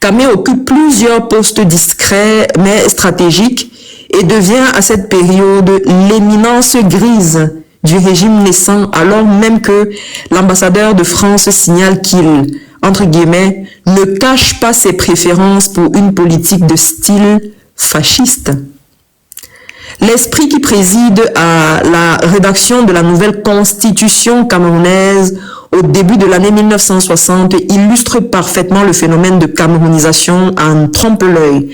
Kamé occupe plusieurs postes discrets mais stratégiques et devient à cette période l'éminence grise du régime naissant, alors même que l'ambassadeur de France signale qu'il, entre guillemets, ne cache pas ses préférences pour une politique de style fasciste. L'esprit qui préside à la rédaction de la nouvelle constitution camerounaise au début de l'année 1960 illustre parfaitement le phénomène de camerounisation en trompe-l'œil.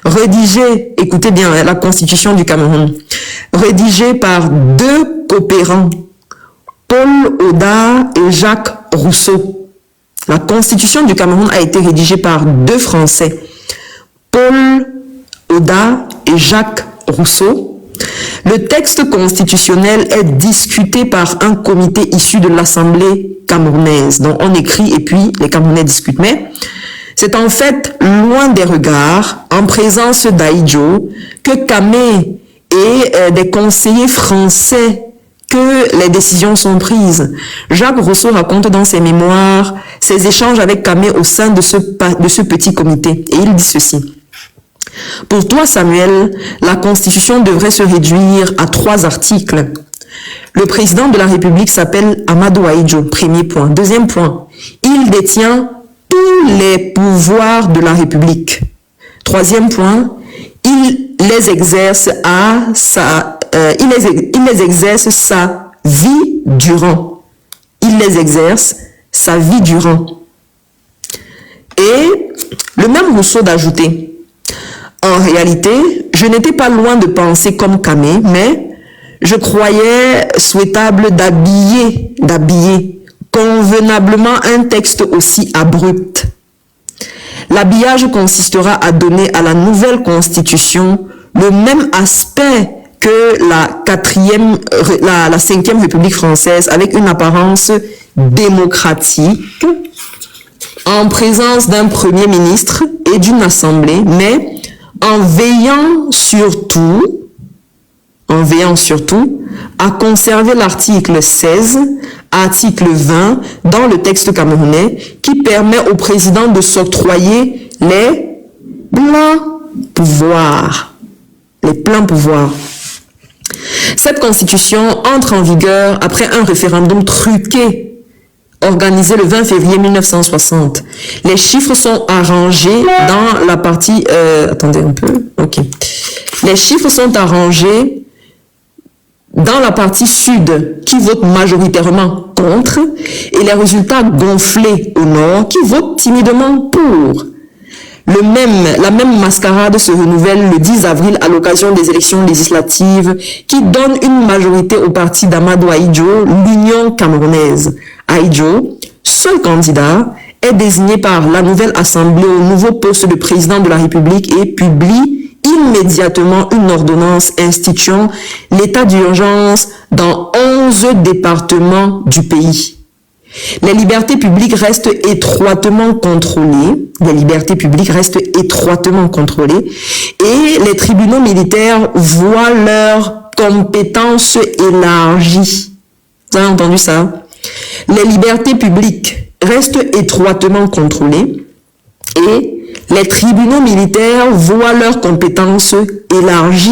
Rédigé, écoutez bien, la constitution du Cameroun, rédigée par deux coopérants, Paul Oda et Jacques Rousseau. La constitution du Cameroun a été rédigée par deux Français, Paul Oda et Jacques Rousseau. Le texte constitutionnel est discuté par un comité issu de l'Assemblée camerounaise. Donc on écrit et puis les Camerounais discutent. Mais c'est en fait loin des regards, en présence d'Aïdjo, que Kamé et des conseillers français que les décisions sont prises. Jacques Rousseau raconte dans ses mémoires ses échanges avec Kamé au sein de ce petit comité. Et il dit ceci. Pour toi, Samuel, la Constitution devrait se réduire à 3 articles. Le président de la République s'appelle Amadou Aïdjo, premier point. Deuxième point, il détient tous les pouvoirs de la République. Troisième point, il les exerce sa vie durant. Il les exerce sa vie durant. Et le même Rousseau d'ajouter, en réalité, je n'étais pas loin de penser comme Kamé, mais je croyais souhaitable d'habiller convenablement un texte aussi abrupt. L'habillage consistera à donner à la nouvelle constitution le même aspect que la 5e République française, avec une apparence démocratique, en présence d'un Premier ministre et d'une Assemblée, mais en veillant surtout à conserver l'article 16, article 20 dans le texte camerounais qui permet au président de s'octroyer les pleins pouvoirs. Les pleins pouvoirs. Cette constitution entre en vigueur après un référendum truqué organisé le 20 février 1960. Les chiffres sont arrangés dans la partie... attendez un peu. Ok. Les chiffres sont arrangés dans la partie sud, qui vote majoritairement contre, et les résultats gonflés au nord, qui votent timidement pour. La même mascarade se renouvelle le 10 avril à l'occasion des élections législatives qui donnent une majorité au parti d'Amadou Ahidjo, l'Union camerounaise. Ahidjo, seul candidat, est désigné par la nouvelle assemblée au nouveau poste de président de la République et publie immédiatement une ordonnance instituant l'état d'urgence dans 11 départements du pays. Les libertés publiques restent étroitement contrôlées. Et les tribunaux militaires voient leurs compétences élargies. Vous avez entendu ça? Les libertés publiques restent étroitement contrôlées et les tribunaux militaires voient leurs compétences élargies.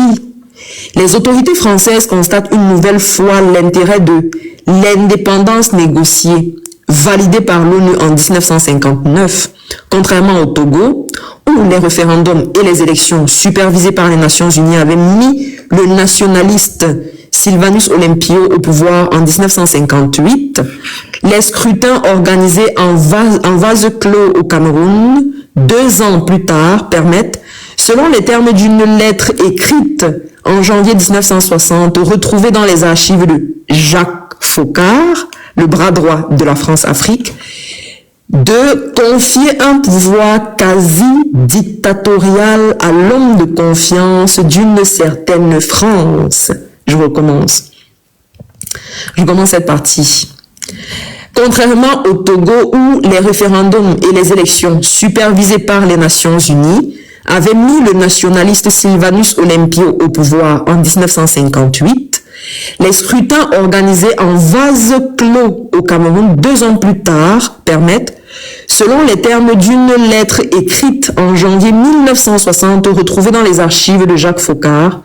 Les autorités françaises constatent une nouvelle fois l'intérêt de l'indépendance négociée, validée par l'ONU en 1959, contrairement au Togo, où les référendums et les élections supervisées par les Nations Unies avaient mis le nationaliste Sylvanus Olympio au pouvoir en 1958. Les scrutins organisés en vase clos au Cameroun, 2 ans plus tard, permettent, selon les termes d'une lettre écrite en janvier 1960, retrouvée dans les archives de Jacques Faucard, le bras droit de la France-Afrique, de confier un pouvoir quasi dictatorial à l'homme de confiance d'une certaine France. Je recommence cette partie. Contrairement au Togo où les référendums et les élections supervisées par les Nations Unies avaient mis le nationaliste Sylvanus Olympio au pouvoir en 1958, les scrutins organisés en vase clos au Cameroun 2 ans plus tard permettent, selon les termes d'une lettre écrite en janvier 1960 retrouvée dans les archives de Jacques Faucard,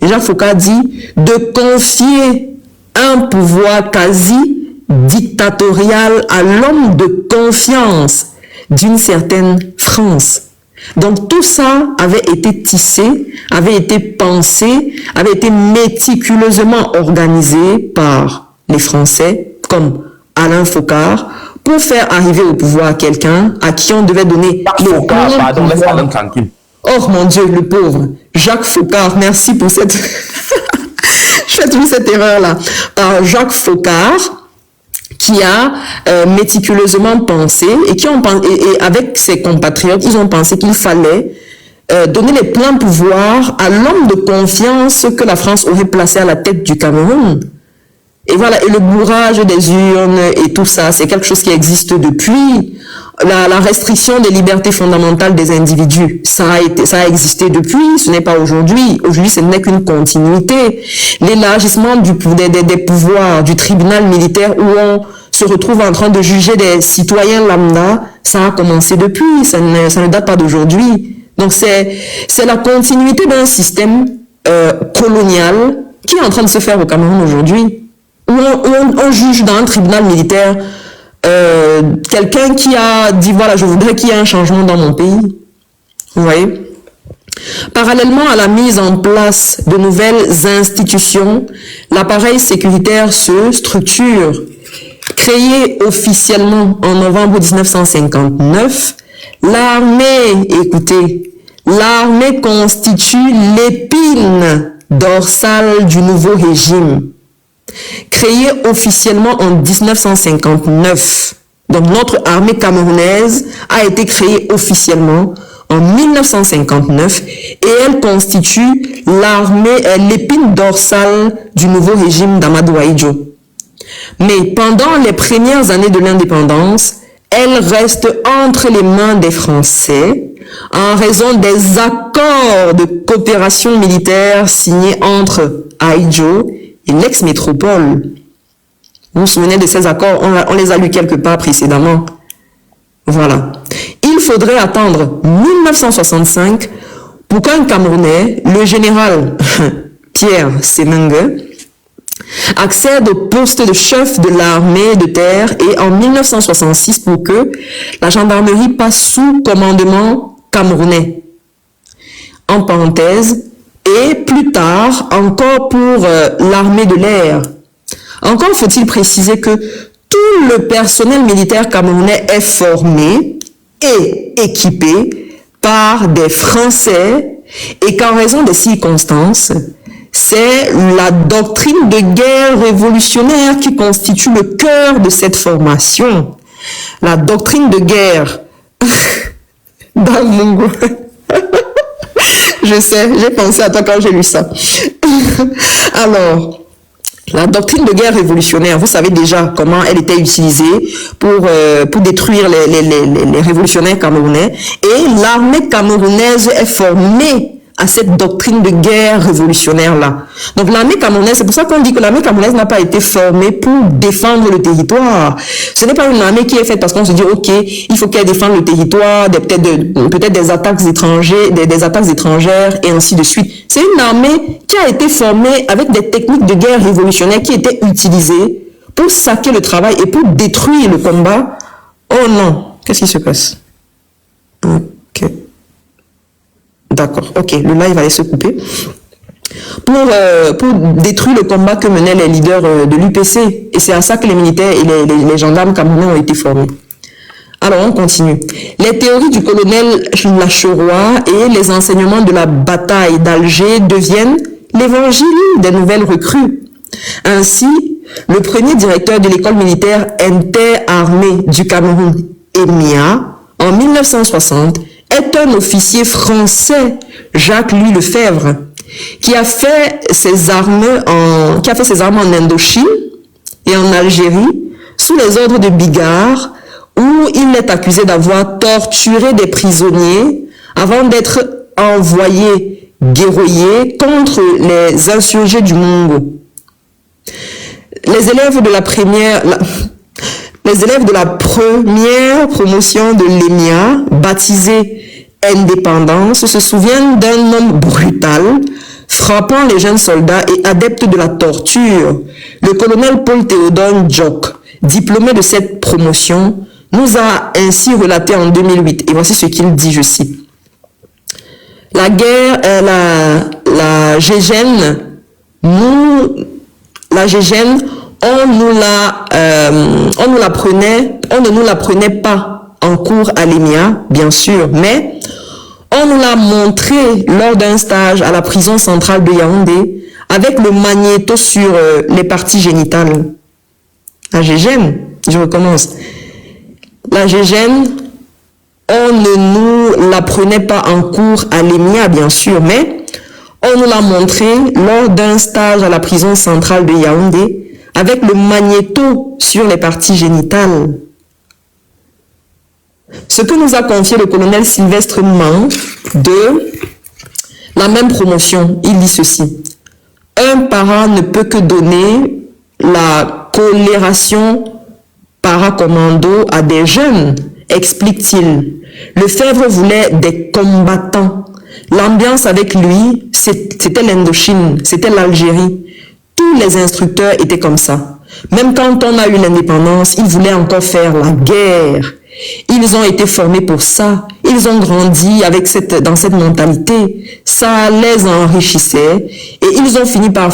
et Jacques Faucard dit de confier un pouvoir quasi dictatorial à l'homme de confiance d'une certaine France. Donc tout ça avait été tissé, avait été pensé, avait été méticuleusement organisé par les Français, comme Alain Faucard, pour faire arriver au pouvoir quelqu'un à qui on devait donner les Pardon, laisse Alain tranquille. Oh mon Dieu, le pauvre. Jacques Faucard, merci pour cette... Je fais toujours cette erreur-là. Par Jacques Faucard, qui a méticuleusement pensé et avec ses compatriotes, ils ont pensé qu'il fallait donner les pleins pouvoirs à l'homme de confiance que la France aurait placé à la tête du Cameroun. Et voilà, et le bourrage des urnes et tout ça, c'est quelque chose qui existe depuis. La restriction des libertés fondamentales des individus, ça a existé depuis, ce n'est pas aujourd'hui. Aujourd'hui, ce n'est qu'une continuité. L'élargissement des pouvoirs du tribunal militaire où on se retrouve en train de juger des citoyens lambda, ça a commencé depuis, ça ne date pas d'aujourd'hui. Donc c'est la continuité d'un système colonial qui est en train de se faire au Cameroun aujourd'hui, où on juge dans un tribunal militaire quelqu'un qui a dit voilà, je voudrais qu'il y ait un changement dans mon pays. Vous voyez? Parallèlement à la mise en place de nouvelles institutions, l'appareil sécuritaire se structure. Créé officiellement en novembre 1959, l'armée constitue l'épine dorsale du nouveau régime. Créé officiellement en 1959, Donc notre armée camerounaise a été créée officiellement en 1959 et elle constitue l'épine dorsale du nouveau régime d'Amadou Ahidjo. Mais pendant les premières années de l'indépendance, elle reste entre les mains des Français en raison des accords de coopération militaire signés entre Ahidjo et l'ex-métropole. Vous vous souvenez de ces accords? On les a lus quelque part précédemment. Voilà. Il faudrait attendre 1965 pour qu'un Camerounais, le général Pierre Semengue, accède au poste de chef de l'armée de terre et en 1966 pour que la gendarmerie passe sous commandement camerounais. En parenthèse, et plus tard encore pour l'armée de l'air. Encore faut-il préciser que tout le personnel militaire camerounais est formé et équipé par des Français et qu'en raison des circonstances, c'est la doctrine de guerre révolutionnaire qui constitue le cœur de cette formation. La doctrine de guerre d'Amungo. Je sais, j'ai pensé à toi quand j'ai lu ça. Alors, la doctrine de guerre révolutionnaire, vous savez déjà comment elle était utilisée pour détruire les révolutionnaires camerounais. Et l'armée camerounaise est formée à cette doctrine de guerre révolutionnaire-là. Donc l'armée camerounaise, c'est pour ça qu'on dit que l'armée camerounaise n'a pas été formée pour défendre le territoire. Ce n'est pas une armée qui est faite parce qu'on se dit, ok, il faut qu'elle défende le territoire, peut-être des attaques étrangères et ainsi de suite. C'est une armée qui a été formée avec des techniques de guerre révolutionnaire qui étaient utilisées pour saquer le travail et pour détruire le combat. Oh non, qu'est-ce qui se passe? Ok. D'accord, ok, le live allait se couper. Pour détruire le combat que menaient les leaders de l'UPC. Et c'est à ça que les militaires et les gendarmes camerounais ont été formés. Alors, on continue. Les théories du colonel Lacheroy et les enseignements de la bataille d'Alger deviennent l'évangile des nouvelles recrues. Ainsi, le premier directeur de l'école militaire interarmée du Cameroun, EMIA, en 1960, est un officier français, Jacques-Louis Lefebvre, qui a fait ses armes en Indochine et en Algérie sous les ordres de Bigard, où il est accusé d'avoir torturé des prisonniers avant d'être envoyé guerroyer contre les insurgés du Mongo. Les élèves de la première promotion de l'EMIA, baptisée Indépendance, se souviennent d'un homme brutal, frappant les jeunes soldats et adepte de la torture. Le colonel Paul Théodore Djok, diplômé de cette promotion, nous a ainsi relaté en 2008. Et voici ce qu'il dit, je cite. La guerre, la Gégène, on ne nous la prenait pas en cours à l'EMIA, bien sûr, mais on nous l'a montré lors d'un stage à la prison centrale de Yaoundé avec le magnéto sur les parties génitales. La Gégène, je recommence. La Gégène, on ne nous la prenait pas en cours à l'EMIA, bien sûr, mais on nous l'a montré lors d'un stage à la prison centrale de Yaoundé avec le magnéto sur les parties génitales. Ce que nous a confié le colonel Sylvestre Man de la même promotion, il dit ceci. Un parent ne peut que donner la colération paracommando à des jeunes, explique-t-il. Lefebvre voulait des combattants. L'ambiance avec lui, c'était l'Indochine, c'était l'Algérie. Tous les instructeurs étaient comme ça. Même quand on a eu l'indépendance, ils voulaient encore faire la guerre. Ils ont été formés pour ça. Ils ont grandi dans cette mentalité. Ça les enrichissait et ils ont fini par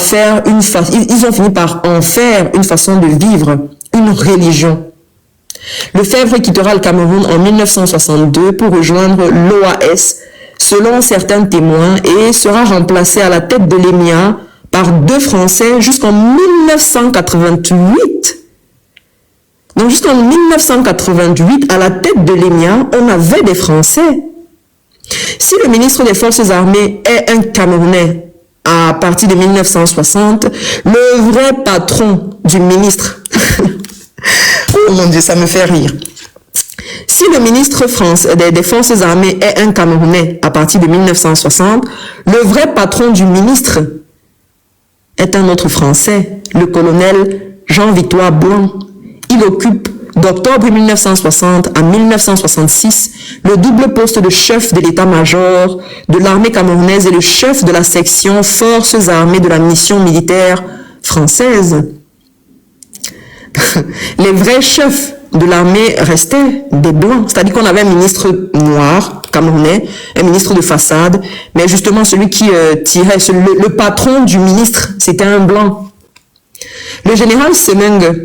en faire une façon de vivre, une religion. Lefebvre quittera le Cameroun en 1962 pour rejoindre l'OAS, selon certains témoins, et sera remplacé à la tête de l'EMIA par 2 Français jusqu'en 1988. Donc jusqu'en 1988, à la tête de l'EMIA, on avait des Français. Si le ministre des Forces armées est un Camerounais à partir de 1960, le vrai patron du ministre, oh mon Dieu, ça me fait rire. Si le ministre des Forces armées est un Camerounais à partir de 1960, le vrai patron du ministre est un autre Français, le colonel Jean-Victoire Blanc. Il occupe d'octobre 1960 à 1966 le double poste de chef de l'état-major de l'armée camerounaise et le chef de la section Forces armées de la mission militaire française. Les vrais chefs de l'armée restaient des blancs, c'est-à-dire qu'on avait un ministre noir, camerounais, un ministre de façade, mais justement celui qui tirait, le patron du ministre, c'était un blanc. Le général Semeng,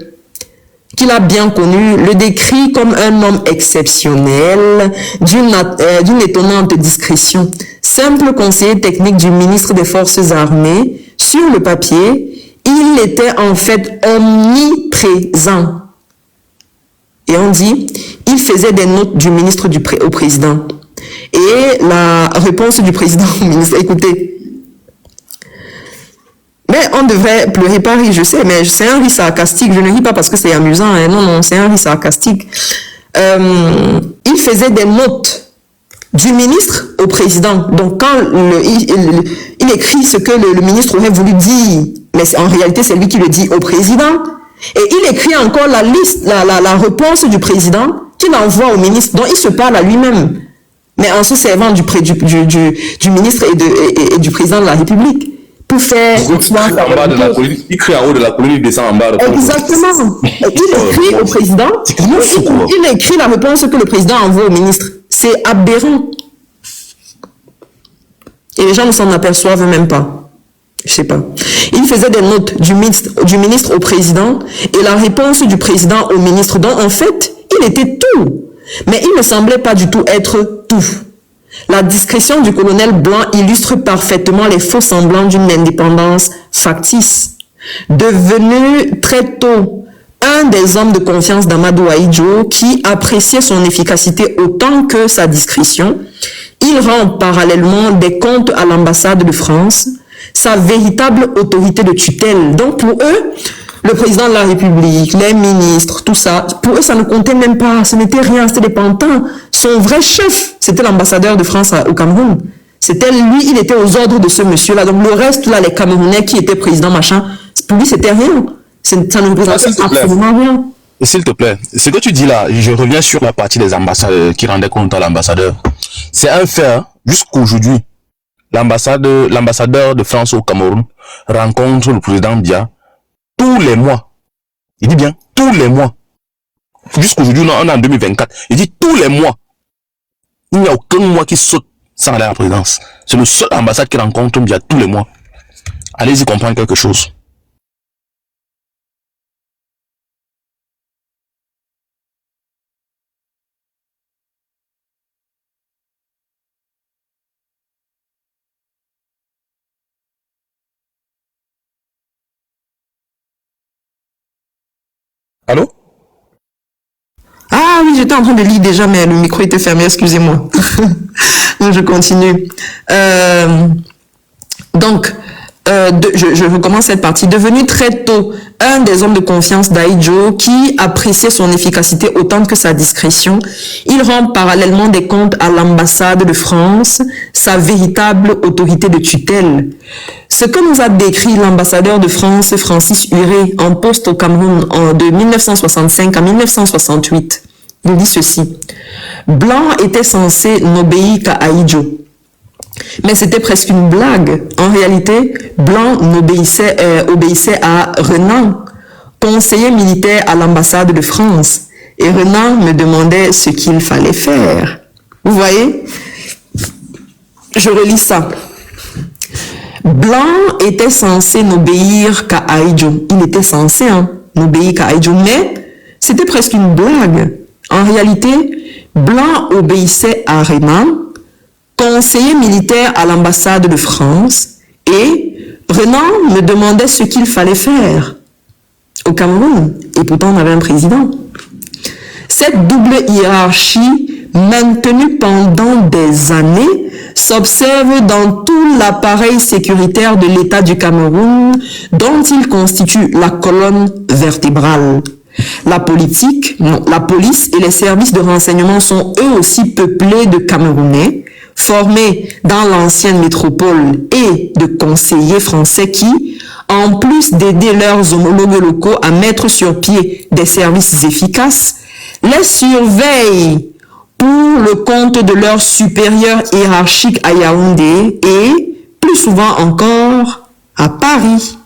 qu'il a bien connu, le décrit comme un homme exceptionnel, d'une étonnante discrétion. Simple conseiller technique du ministre des Forces armées, sur le papier, il était en fait omniprésent. Et on dit, il faisait des notes du ministre au président. Et la réponse du président au ministre, écoutez, mais on devrait pleurer pas rire, je sais, mais c'est un rire sarcastique. Je ne ris pas parce que c'est amusant. Hein. Non, c'est un rire sarcastique. Il faisait des notes du ministre au président. Donc, quand il écrit ce que le ministre aurait voulu dire, mais en réalité, c'est lui qui le dit au président. Et il écrit encore la liste, la réponse du président qu'il envoie au ministre, dont il se parle à lui-même, mais en se servant du ministre et du président de la République. Pour faire... Il crie en haut de la colline, il descend en bas. Exactement. Il écrit au président, il écrit la réponse que le président envoie au ministre. C'est aberrant. Et les gens ne s'en aperçoivent même pas. Je sais pas. Il faisait des notes du ministre au président et la réponse du président au ministre. Donc, en fait, il était tout. Mais il ne semblait pas du tout être tout. La discrétion du colonel Blanc illustre parfaitement les faux semblants d'une indépendance factice. Devenu très tôt un des hommes de confiance d'Amadou Ahidjo, qui appréciait son efficacité autant que sa discrétion, il rend parallèlement des comptes à l'ambassade de France, sa véritable autorité de tutelle. Donc pour eux, le président de la République, les ministres, tout ça, pour eux, ça ne comptait même pas. Ce n'était rien, c'était des pantins. Son vrai chef, c'était l'ambassadeur de France au Cameroun. C'était lui, il était aux ordres de ce monsieur-là. Donc le reste, là, les Camerounais qui étaient présidents, machin, pour lui, c'était rien. Ça ne représentait absolument rien. S'il te plaît, ce que tu dis là, je reviens sur la partie des ambassadeurs qui rendaient compte à l'ambassadeur. C'est un fait, hein, jusqu'aujourd'hui. L'ambassadeur de France au Cameroun rencontre le président Biya tous les mois. Il dit bien tous les mois. Jusqu'aujourd'hui, on est en 2024. Il dit tous les mois. Il n'y a aucun mois qui saute sans aller à la présidence. C'est le seul ambassade qui rencontre Biya tous les mois. Allez-y comprendre quelque chose. Allô? Ah oui, j'étais en train de lire déjà, mais le micro était fermé, excusez-moi. Donc, je continue. Je recommence cette partie. Devenu très tôt un des hommes de confiance d'Ahidjo, qui appréciait son efficacité autant que sa discrétion, il rend parallèlement des comptes à l'ambassade de France, sa véritable autorité de tutelle. Ce que nous a décrit l'ambassadeur de France, Francis Huré, en poste au Cameroun de 1965 à 1968, il dit ceci. Blanc était censé n'obéir qu'à Ahidjo. Mais c'était presque une blague. En réalité, Blanc obéissait à Renan, conseiller militaire à l'ambassade de France. Et Renan me demandait ce qu'il fallait faire. Vous voyez? Je relis ça. Blanc était censé n'obéir qu'à Ahidjo. Il était censé n'obéir qu'à Ahidjo, mais c'était presque une blague. En réalité, Blanc obéissait à Renan, conseiller militaire à l'ambassade de France, et Renan me demandait ce qu'il fallait faire au Cameroun. Et pourtant, on avait un président. Cette double hiérarchie, maintenue pendant des années, s'observe dans tout l'appareil sécuritaire de l'État du Cameroun, dont il constitue la colonne vertébrale. La police et les services de renseignement sont eux aussi peuplés de Camerounais, formés dans l'ancienne métropole et de conseillers français qui, en plus d'aider leurs homologues locaux à mettre sur pied des services efficaces, les surveillent pour le compte de leurs supérieurs hiérarchiques à Yaoundé et, plus souvent encore, à Paris.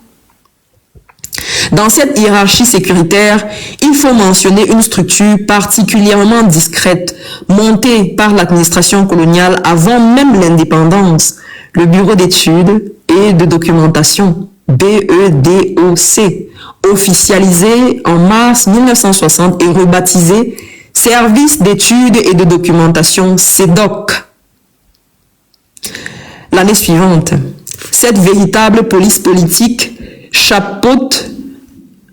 Dans cette hiérarchie sécuritaire, il faut mentionner une structure particulièrement discrète, montée par l'administration coloniale avant même l'indépendance, le Bureau d'études et de documentation, BEDOC, officialisé en mars 1960 et rebaptisé Service d'études et de documentation, SEDOC. L'année suivante, cette véritable police politique chapeaute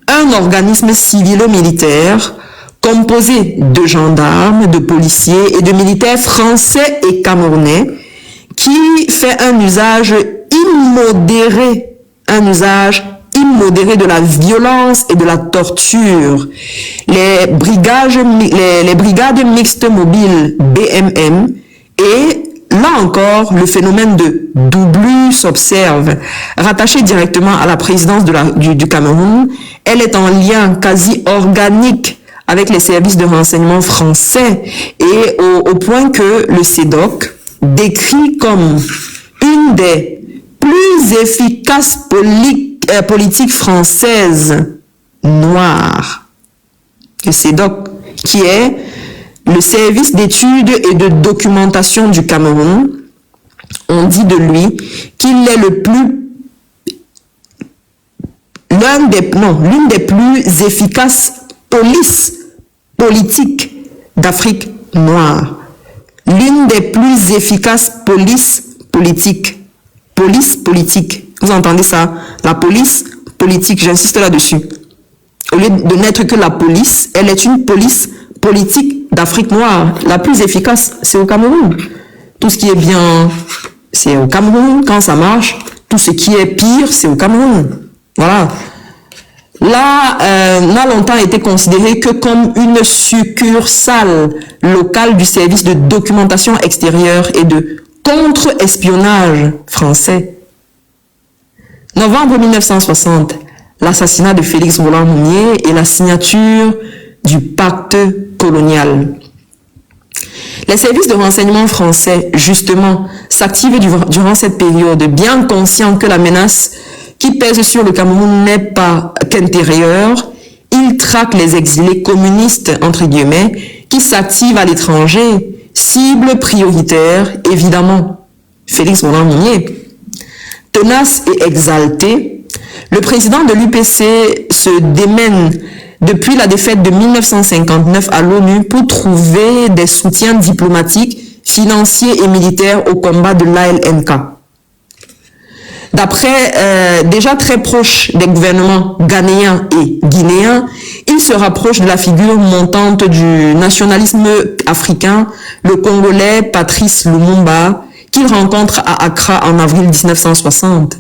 un organisme civilo-militaire composé de gendarmes, de policiers et de militaires français et camerounais qui fait un usage immodéré de la violence et de la torture. Les brigades mixtes mobiles BMM et là encore, le phénomène de doublure s'observe. Rattachée directement à la présidence du Cameroun, elle est en lien quasi organique avec les services de renseignement français et au point que le SEDOC décrit comme une des plus efficaces politiques françaises noires. Le SEDOC, qui est le service d'études et de documentation du Cameroun, on dit de lui qu'il est l'une des plus efficaces polices politiques d'Afrique noire. L'une des plus efficaces polices politiques. Police politique. Vous entendez ça? La police politique, j'insiste là-dessus. Au lieu de n'être que la police, elle est une police politique d'Afrique noire. La plus efficace, c'est au Cameroun. Tout ce qui est bien, c'est au Cameroun. Quand ça marche, tout ce qui est pire, c'est au Cameroun. Voilà. Là, n'a longtemps été considéré que comme une succursale locale du service de documentation extérieure et de contre-espionnage français. Novembre 1960, l'assassinat de Félix Moulan-Mounier et la signature du pacte colonial. Les services de renseignement français, justement, s'activent durant cette période, bien conscients que la menace qui pèse sur le Cameroun n'est pas qu'intérieure. Ils traquent les exilés communistes, entre guillemets, qui s'activent à l'étranger, cible prioritaire, évidemment, Félix Moulan-Mounier. Tenace et exalté, le président de l'UPC se démène depuis la défaite de 1959 à l'ONU pour trouver des soutiens diplomatiques, financiers et militaires au combat de l'ALNK. D'après, déjà très proche des gouvernements ghanéens et guinéens, il se rapproche de la figure montante du nationalisme africain, le Congolais Patrice Lumumba, qu'il rencontre à Accra en avril 1960.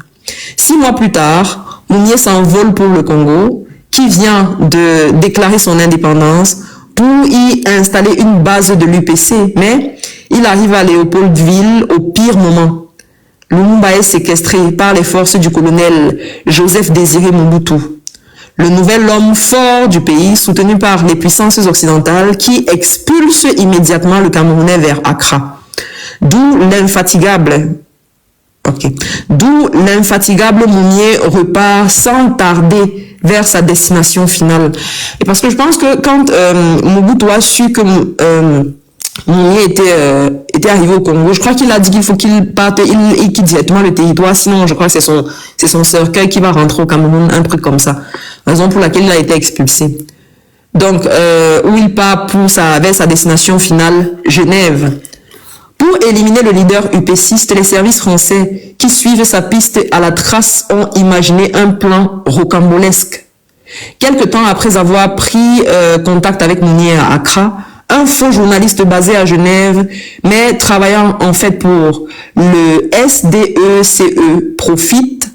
6 mois plus tard, Mounier s'envole pour le Congo, qui vient de déclarer son indépendance pour y installer une base de l'UPC, mais il arrive à Léopoldville au pire moment. Lumumba est séquestré par les forces du colonel Joseph Désiré Mobutu, le nouvel homme fort du pays, soutenu par les puissances occidentales qui expulsent immédiatement le Camerounais vers Accra. D'où l'infatigable Mounier repart sans tarder vers sa destination finale. Et parce que je pense que quand Mobutu a su que Mounier était arrivé au Congo, je crois qu'il a dit qu'il faut qu'il parte, il quitte directement le territoire, sinon je crois que c'est son cercueil qui va rentrer au Cameroun, un truc comme ça. Raison pour laquelle il a été expulsé. Donc, où il part vers sa destination finale, Genève. Pour éliminer le leader UPCiste, les services français qui suivent sa piste à la trace ont imaginé un plan rocambolesque. Quelque temps après avoir pris contact avec Mounier à Accra, un faux journaliste basé à Genève, mais travaillant en fait pour le SDECE, profite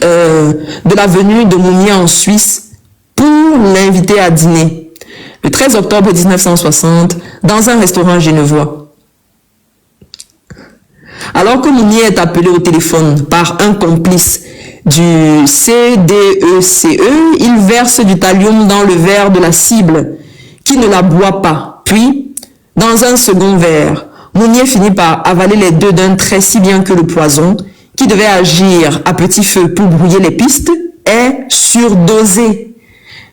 de la venue de Mounier en Suisse pour l'inviter à dîner le 13 octobre 1960 dans un restaurant genevois. Alors que Mounier est appelé au téléphone par un complice du CDECE, il verse du thallium dans le verre de la cible, qui ne la boit pas. Puis, dans un second verre, Mounier finit par avaler les deux d'un trait si bien que le poison, qui devait agir à petit feu pour brouiller les pistes, est surdosé.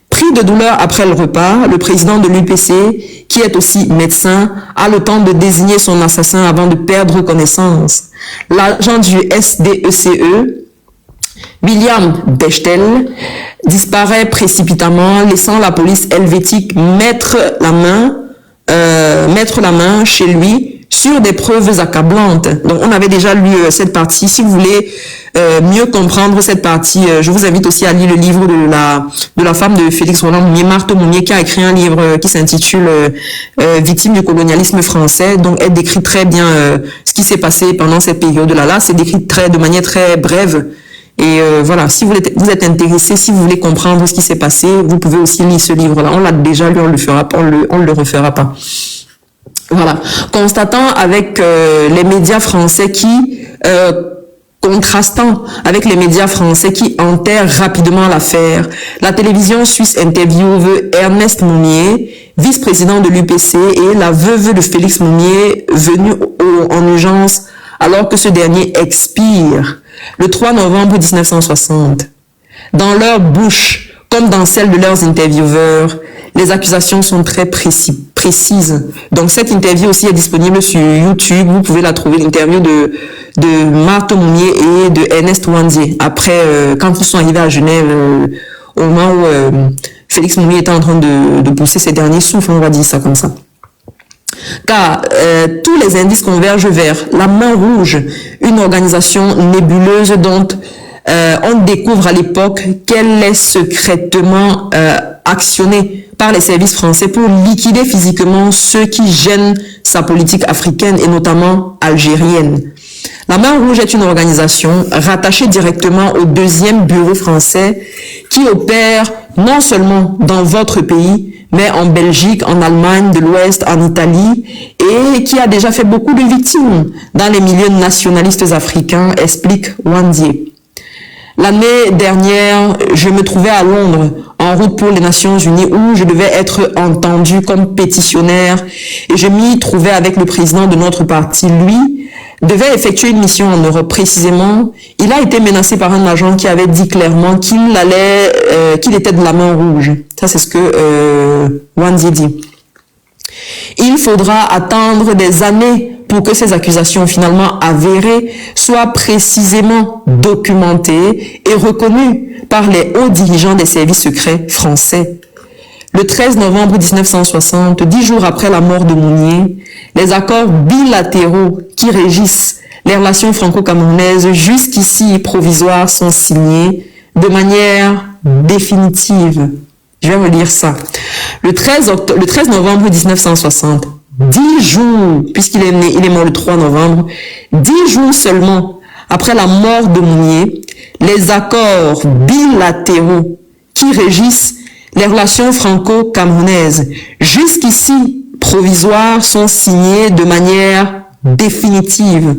Pris de douleur après le repas, le président de l'UPC, qui est aussi médecin, a le temps de désigner son assassin avant de perdre connaissance. L'agent du SDECE, William Bechtel, disparaît précipitamment, laissant la police helvétique mettre la main chez lui sur des preuves accablantes. Donc, on avait déjà lu cette partie. Si vous voulez mieux comprendre cette partie, je vous invite aussi à lire le livre de la femme de Félix Roland Mounier, Marthe Mounier, qui a écrit un livre qui s'intitule Victime du colonialisme français. Donc, elle décrit très bien ce qui s'est passé pendant cette période-là. Là, c'est décrit de manière très brève. Et voilà, si vous êtes intéressé, si vous voulez comprendre ce qui s'est passé, vous pouvez aussi lire ce livre-là. On l'a déjà lu, on le refera pas. Voilà. Constatant avec les médias français contrastant avec les médias français qui enterrent rapidement l'affaire, la télévision suisse interviewe Ernest Mounier, vice-président de l'UPC, et la veuve de Félix Mounier, venue en urgence alors que ce dernier expire le 3 novembre 1960. Dans leur bouche, comme dans celle de leurs intervieweurs, les accusations sont très précises. Donc cette interview aussi est disponible sur YouTube. Vous pouvez la trouver, l'interview de Marthe Mounier et de Ernest Wandier. Après, quand ils sont arrivés à Genève, au moment où Félix Mounier était en train de pousser ses derniers souffles, on va dire ça comme ça. Car tous les indices convergent vers la Main Rouge, une organisation nébuleuse dont on découvre à l'époque qu'elle est secrètement actionnée par les services français pour liquider physiquement ceux qui gênent sa politique africaine et notamment algérienne. La Main Rouge est une organisation rattachée directement au 2e bureau français qui opère non seulement dans votre pays, mais en Belgique, en Allemagne de l'Ouest, en Italie, et qui a déjà fait beaucoup de victimes dans les milieux nationalistes africains, explique Wandier. L'année dernière, je me trouvais à Londres, en route pour les Nations Unies, où je devais être entendu comme pétitionnaire, et je m'y trouvais avec le président de notre parti. Lui devait effectuer une mission en Europe. Précisément, il a été menacé par un agent qui avait dit clairement qu'il était de la Main Rouge. Ça, c'est ce que Wandier dit. Il faudra attendre des années pour que ces accusations finalement avérées soient précisément documentées et reconnues par les hauts dirigeants des services secrets français. Le 13 novembre 1960, 10 jours après la mort de Mounier, les accords bilatéraux qui régissent les relations franco-camerounaises jusqu'ici provisoires sont signés de manière définitive. Je vais relire ça. Le 13 novembre 1960, 10 jours, puisqu'il est mort le 3 novembre, 10 jours seulement après la mort de Mounier, les accords bilatéraux qui régissent les relations franco-camerounaises, jusqu'ici provisoires, sont signés de manière définitive.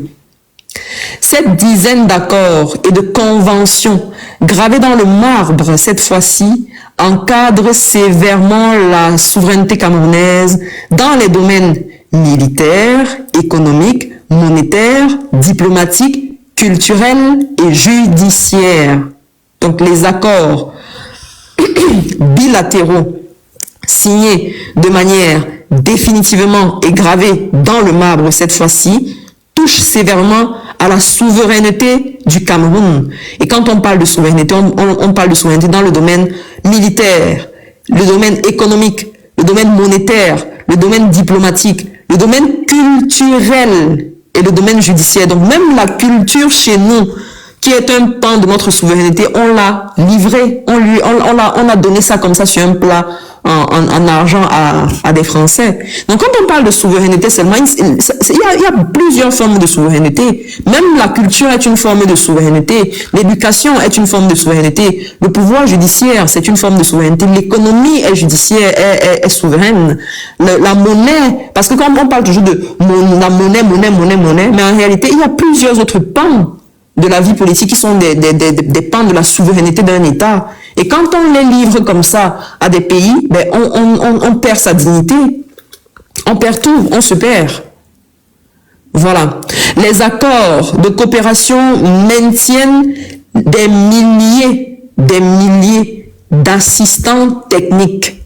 Cette dizaine d'accords et de conventions gravées dans le marbre cette fois-ci encadre sévèrement la souveraineté camerounaise dans les domaines militaires, économiques, monétaires, diplomatiques, culturels et judiciaires. Donc les accords bilatéraux signés de manière définitivement et gravés dans le marbre cette fois-ci touchent sévèrement à la souveraineté du Cameroun. Et quand on parle de souveraineté, on parle de souveraineté dans le domaine militaire, le domaine économique, le domaine monétaire, le domaine diplomatique, le domaine culturel et le domaine judiciaire. Donc même la culture chez nous qui est un pan de notre souveraineté, on l'a livré, on a donné ça comme ça sur un plat en argent à des Français. Donc quand on parle de souveraineté seulement, il y a plusieurs formes de souveraineté. Même la culture est une forme de souveraineté. L'éducation est une forme de souveraineté. Le pouvoir judiciaire, c'est une forme de souveraineté. L'économie est judiciaire, est souveraine. La monnaie, parce que quand on parle toujours de la monnaie, mais en réalité, il y a plusieurs autres pans de la vie politique qui sont des pans de la souveraineté d'un État. Et quand on les livre comme ça à des pays, ben on perd sa dignité. On perd tout, on se perd. Voilà. Les accords de coopération maintiennent des milliers d'assistants techniques.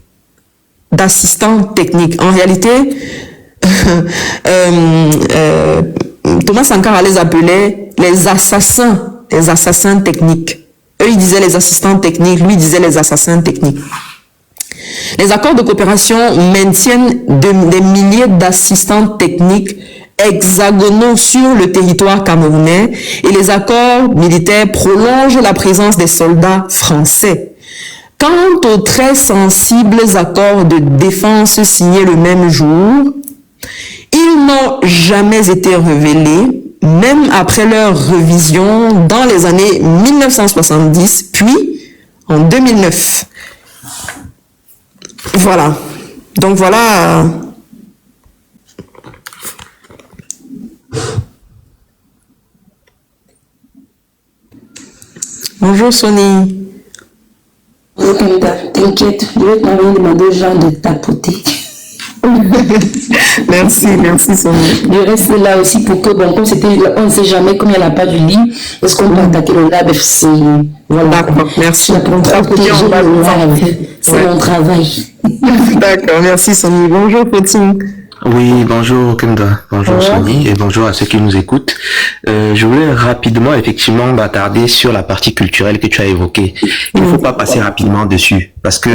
En réalité, Thomas Sankara les appelait les assassins techniques. Eux, ils disaient les assistants techniques, lui, il disait les assassins techniques. Les accords de coopération maintiennent des milliers d'assistants techniques hexagonaux sur le territoire camerounais et les accords militaires prolongent la présence des soldats français. Quant aux très sensibles accords de défense signés le même jour, ils n'ont jamais été révélés, même après leur révision dans les années 1970, puis en 2009. Voilà. Donc voilà. Bonjour Sonny. T'inquiète, je vais t'envoyer demander aux gens de tapoter. Merci Sonny. Je reste là aussi pour que, bon, comme c'était, on ne sait jamais, comme il n'y a pas du lit, est-ce qu'on peut attaquer le lab FC? Voilà. D'accord, merci. C'est mon travail. D'accord, merci Sonny. Bonjour Fautine. Oui, bonjour Kenda, bonjour Sonny et bonjour à ceux qui nous écoutent. Je voulais rapidement effectivement m'attarder sur la partie culturelle que tu as évoquée. Il ne faut pas passer rapidement dessus parce que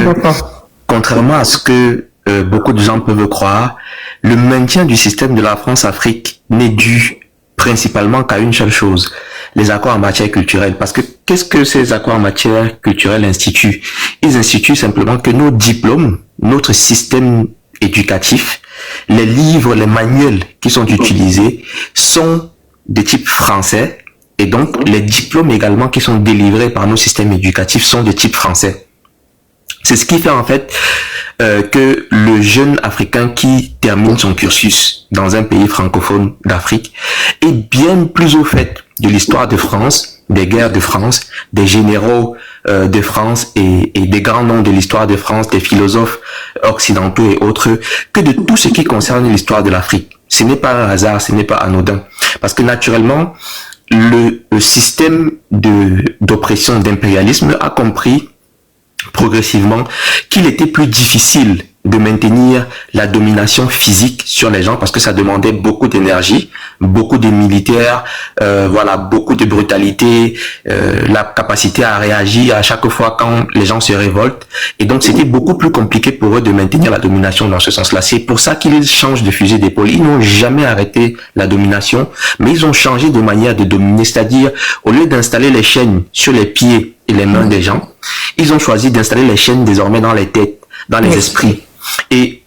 contrairement à ce que beaucoup de gens peuvent croire, le maintien du système de la France-Afrique n'est dû principalement qu'à une seule chose, les accords en matière culturelle. Parce que qu'est-ce que ces accords en matière culturelle instituent? Ils instituent simplement que nos diplômes, notre système éducatif, les livres, les manuels qui sont utilisés sont de type français et donc les diplômes également qui sont délivrés par nos systèmes éducatifs sont de type français. C'est ce qui fait en fait que le jeune Africain qui termine son cursus dans un pays francophone d'Afrique est bien plus au fait de l'histoire de France, des guerres de France, des généraux de France et des grands noms de l'histoire de France, des philosophes occidentaux et autres, que de tout ce qui concerne l'histoire de l'Afrique. Ce n'est pas un hasard, ce n'est pas anodin. Parce que naturellement, le système d'oppression, d'impérialisme a compris progressivement qu'il était plus difficile de maintenir la domination physique sur les gens parce que ça demandait beaucoup d'énergie, beaucoup de militaires, voilà, beaucoup de brutalité, la capacité à réagir à chaque fois quand les gens se révoltent. Et donc c'était beaucoup plus compliqué pour eux de maintenir la domination dans ce sens-là. C'est pour ça qu'ils changent de fusil d'épaule. Ils n'ont jamais arrêté la domination, mais ils ont changé de manière de dominer, c'est-à-dire au lieu d'installer les chaînes sur les pieds et les mains des gens, ils ont choisi d'installer les chaînes désormais dans les têtes, dans les esprits. Et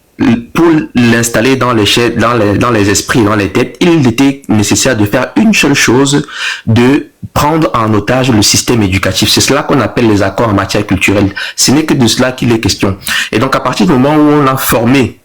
pour l'installer dans les esprits, dans les têtes, il était nécessaire de faire une seule chose, de prendre en otage le système éducatif. C'est cela qu'on appelle les accords en matière culturelle. Ce n'est que de cela qu'il est question. Et donc à partir du moment où on a formé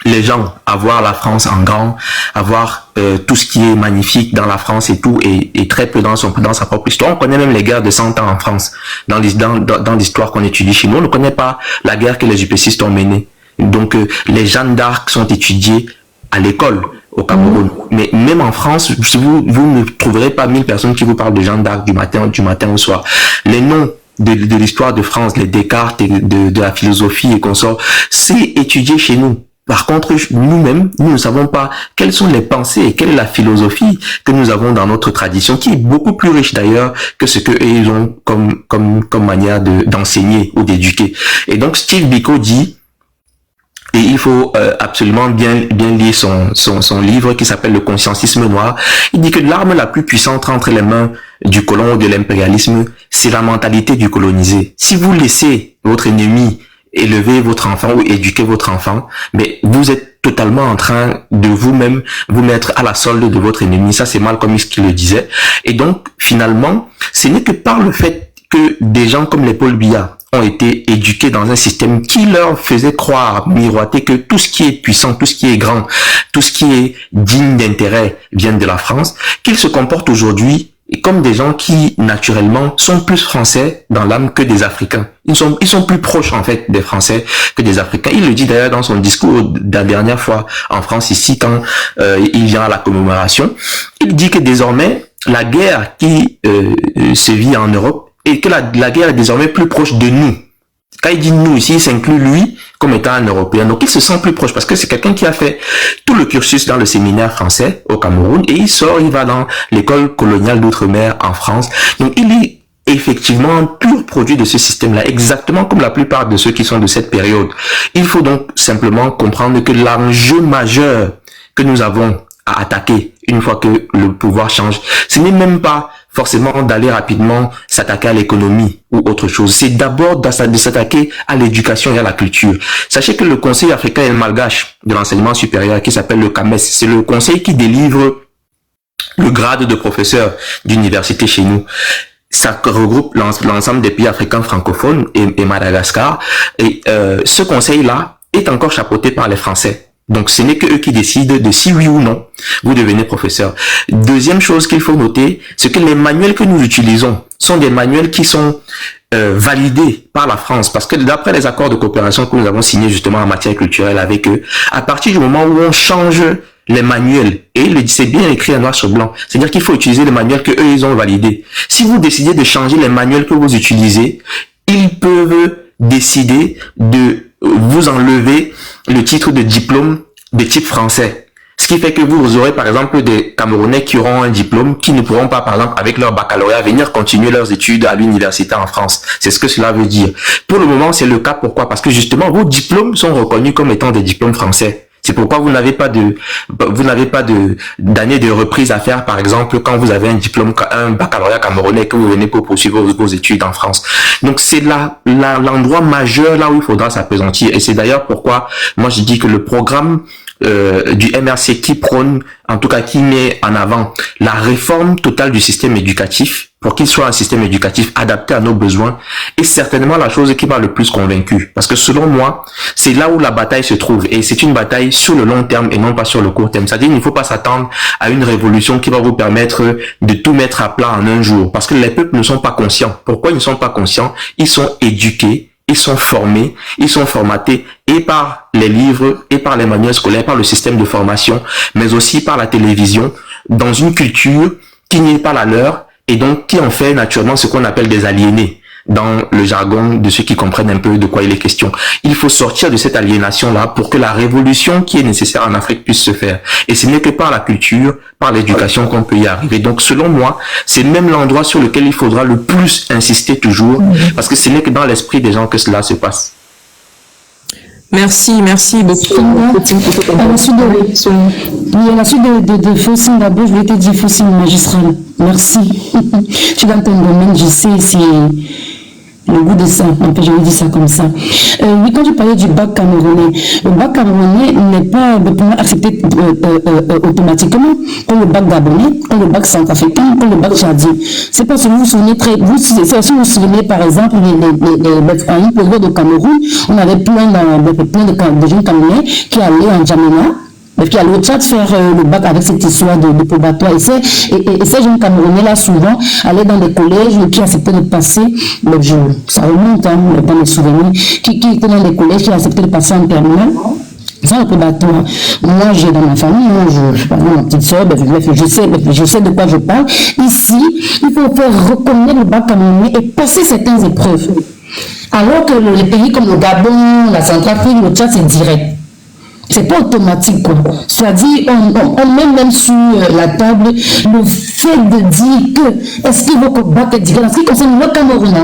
les gens à voir la France en grand, à voir tout ce qui est magnifique dans la France et tout, et très peu dans sa propre histoire. On connaît même les guerres de 100 ans en France, dans l'histoire qu'on étudie chez nous. On ne connaît pas la guerre que les UPCistes ont menée. Donc les Jeanne d'Arc sont étudiées à l'école au Cameroun. Mais même en France, vous ne trouverez pas 1000 personnes qui vous parlent de Jeanne d'Arc du matin au soir. Les noms de l'histoire de France, les Descartes et de la philosophie et consorts, c'est étudié chez nous. Par contre, nous-mêmes, nous ne savons pas quelles sont les pensées et quelle est la philosophie que nous avons dans notre tradition, qui est beaucoup plus riche d'ailleurs que ce que ils ont comme manière d'enseigner ou d'éduquer. Et donc, Steve Biko dit, Et il faut absolument bien lire son livre qui s'appelle Le conscientisme noir. Il dit que l'arme la plus puissante entre les mains du colon ou de l'impérialisme, c'est la mentalité du colonisé. Si vous laissez votre ennemi élever votre enfant ou éduquer votre enfant, mais vous êtes totalement en train de vous-même vous mettre à la solde de votre ennemi. Ça, c'est Malcolm X qui le disait. Et donc, finalement, ce n'est que par le fait que des gens comme les Paul Biya ont été éduqués dans un système qui leur faisait croire, miroiter que tout ce qui est puissant, tout ce qui est grand, tout ce qui est digne d'intérêt vient de la France, qu'ils se comportent aujourd'hui comme des gens qui, naturellement, sont plus français dans l'âme que des Africains. Ils sont plus proches, en fait, des Français que des Africains. Il le dit d'ailleurs dans son discours de la dernière fois en France, ici, quand il vient à la commémoration. Il dit que désormais, la guerre qui se vit en Europe, et que la guerre est désormais plus proche de nous. Quand il dit nous ici, il s'inclut lui comme étant un Européen. Donc il se sent plus proche parce que c'est quelqu'un qui a fait tout le cursus dans le séminaire français au Cameroun et il va dans l'école coloniale d'outre-mer en France. Donc il est effectivement un pur produit de ce système-là, exactement comme la plupart de ceux qui sont de cette période. Il faut donc simplement comprendre que l'enjeu majeur que nous avons à attaquer une fois que le pouvoir change, ce n'est même pas forcément d'aller rapidement s'attaquer à l'économie ou autre chose. C'est d'abord de s'attaquer à l'éducation et à la culture. Sachez que le Conseil africain et malgache de l'enseignement supérieur, qui s'appelle le CAMES, c'est le conseil qui délivre le grade de professeur d'université chez nous. Ça regroupe l'ensemble des pays africains francophones et Madagascar. Et ce conseil-là est encore chapeauté par les Français. Donc, ce n'est que eux qui décident de si oui ou non vous devenez professeur. Deuxième chose qu'il faut noter, c'est que les manuels que nous utilisons sont des manuels qui sont validés par la France. Parce que d'après les accords de coopération que nous avons signés justement en matière culturelle avec eux, à partir du moment où on change les manuels, et c'est bien écrit en noir sur blanc, c'est-à-dire qu'il faut utiliser les manuels que eux ils ont validés. Si vous décidez de changer les manuels que vous utilisez, ils peuvent décider de vous enlevez le titre de diplôme de type français. Ce qui fait que vous aurez par exemple des Camerounais qui auront un diplôme qui ne pourront pas par exemple avec leur baccalauréat venir continuer leurs études à l'université en France. C'est ce que cela veut dire. Pour le moment c'est le cas. Pourquoi? Parce que justement vos diplômes sont reconnus comme étant des diplômes français. C'est pourquoi vous n'avez pas d'année de reprise à faire, par exemple, quand vous avez un diplôme, un baccalauréat camerounais que vous venez pour poursuivre vos études en France. Donc, c'est l'endroit majeur là où il faudra s'appesantir. Et c'est d'ailleurs pourquoi, moi, je dis que le programme, du MRC qui prône, en tout cas, qui met en avant la réforme totale du système éducatif pour qu'il soit un système éducatif adapté à nos besoins est certainement la chose qui m'a le plus convaincu. Parce que selon moi, c'est là où la bataille se trouve. Et c'est une bataille sur le long terme et non pas sur le court terme. C'est-à-dire qu'il ne faut pas s'attendre à une révolution qui va vous permettre de tout mettre à plat en un jour. Parce que les peuples ne sont pas conscients. Pourquoi ils ne sont pas conscients? Ils sont éduqués, ils sont formés, ils sont formatés et par les livres, et par les manuels scolaires, par le système de formation, mais aussi par la télévision, dans une culture qui n'est pas la leur, et donc qui en fait naturellement ce qu'on appelle des aliénés dans le jargon de ceux qui comprennent un peu de quoi il est question. Il faut sortir de cette aliénation-là pour que la révolution qui est nécessaire en Afrique puisse se faire. Et ce n'est que par la culture, par l'éducation qu'on peut y arriver. Donc selon moi, c'est même l'endroit sur lequel il faudra le plus insister toujours, parce que ce n'est que dans l'esprit des gens que cela se passe. Merci beaucoup. À la suite de Faucine, d'abord, je vais te dire Faucine magistrale. Merci. Je suis dans ton domaine, je sais, c'est le goût de ça. Un peu, je vais dire ça comme ça. Oui, quand je parlais du bac camerounais, le bac camerounais n'est pas accepté automatiquement comme le bac gabonais, comme le bac centrafricain, comme le bac tchadien. C'est parce que vous vous souvenez si vous vous souvenez par exemple une période au Cameroun, on avait plein de jeunes Camerounais qui allaient en Djamena, qui allaient au Tchad faire le bac avec cette histoire de probatoire. Et ces jeunes Camerounais-là, souvent, allaient dans des collèges qui acceptaient de passer, ça remonte dans mes souvenirs, qui étaient dans des collèges qui acceptaient de passer en terminale. Sans le probatoire. Moi, j'ai dans ma famille, ma petite soeur, je sais de quoi je parle. Ici, il faut faire reconnaître le bac camerounais et passer certaines épreuves. Alors que les pays comme le Gabon, la Centrafrique, le Tchad, c'est direct. C'est pas automatique, quoi. C'est-à-dire, on met même sur la table le fait de dire que, est-ce qu'il faut que le bac est direct? En ce qui concerne le Cameroun,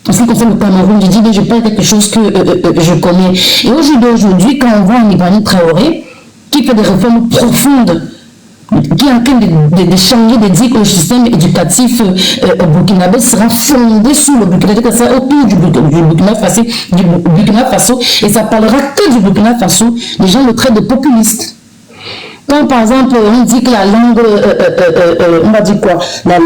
En ce qui concerne le Cameroun, je dis que je parle quelque chose que je connais. Et aujourd'hui, quand on voit un Ibrahim Traoré qui fait des réformes profondes, qui est en train de changer, de dire que le système éducatif burkinabé sera fondé sur le Burkina, que ça autour du Burkina Faso, et ça parlera que du Burkina Faso, les gens le traitent de populiste. Quand par exemple on dit que la langue, on va dire quoi, la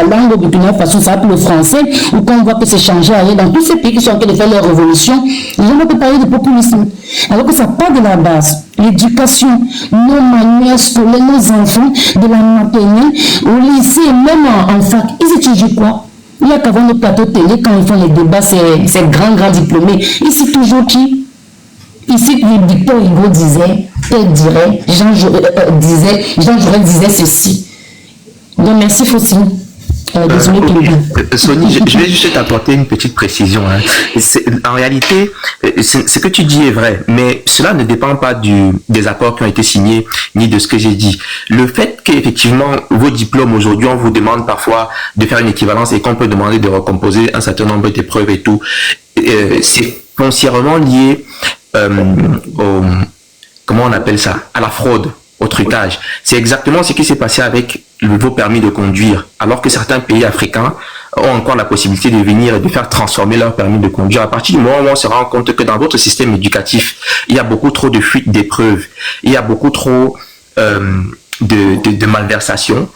langue au Burkina Faso s'appelle le français, ou quand on voit que c'est changé ailleurs, dans tous ces pays qui sont en train de faire leur révolution, les gens vont parler de populisme. Alors que ça part de la base. L'éducation, nos manuels scolaires, nos enfants, de la maternelle, au lycée, même en fac, ils étudient quoi? Il y a qu'avant nos plateaux télé, quand ils font les débats, c'est grands diplômés. Ici, toujours qui? Ici, Victor Hugo disait, elle dirait, Jean Jaurès disait ceci. Donc, merci Faucine. Désolé, Sony, je vais juste t'apporter une petite précision. Hein. En réalité, ce que tu dis est vrai, mais cela ne dépend pas des accords qui ont été signés, ni de ce que j'ai dit. Le fait qu'effectivement, vos diplômes, aujourd'hui, on vous demande parfois de faire une équivalence et qu'on peut demander de recomposer un certain nombre d'épreuves et tout, c'est foncièrement lié comment on appelle ça, à la fraude, au trucage. C'est exactement ce qui s'est passé avec le nouveau permis de conduire, alors que certains pays africains ont encore la possibilité de venir et de faire transformer leur permis de conduire. À partir du moment où on se rend compte que dans votre système éducatif, il y a beaucoup trop de fuites d'épreuves, il y a beaucoup trop de malversation,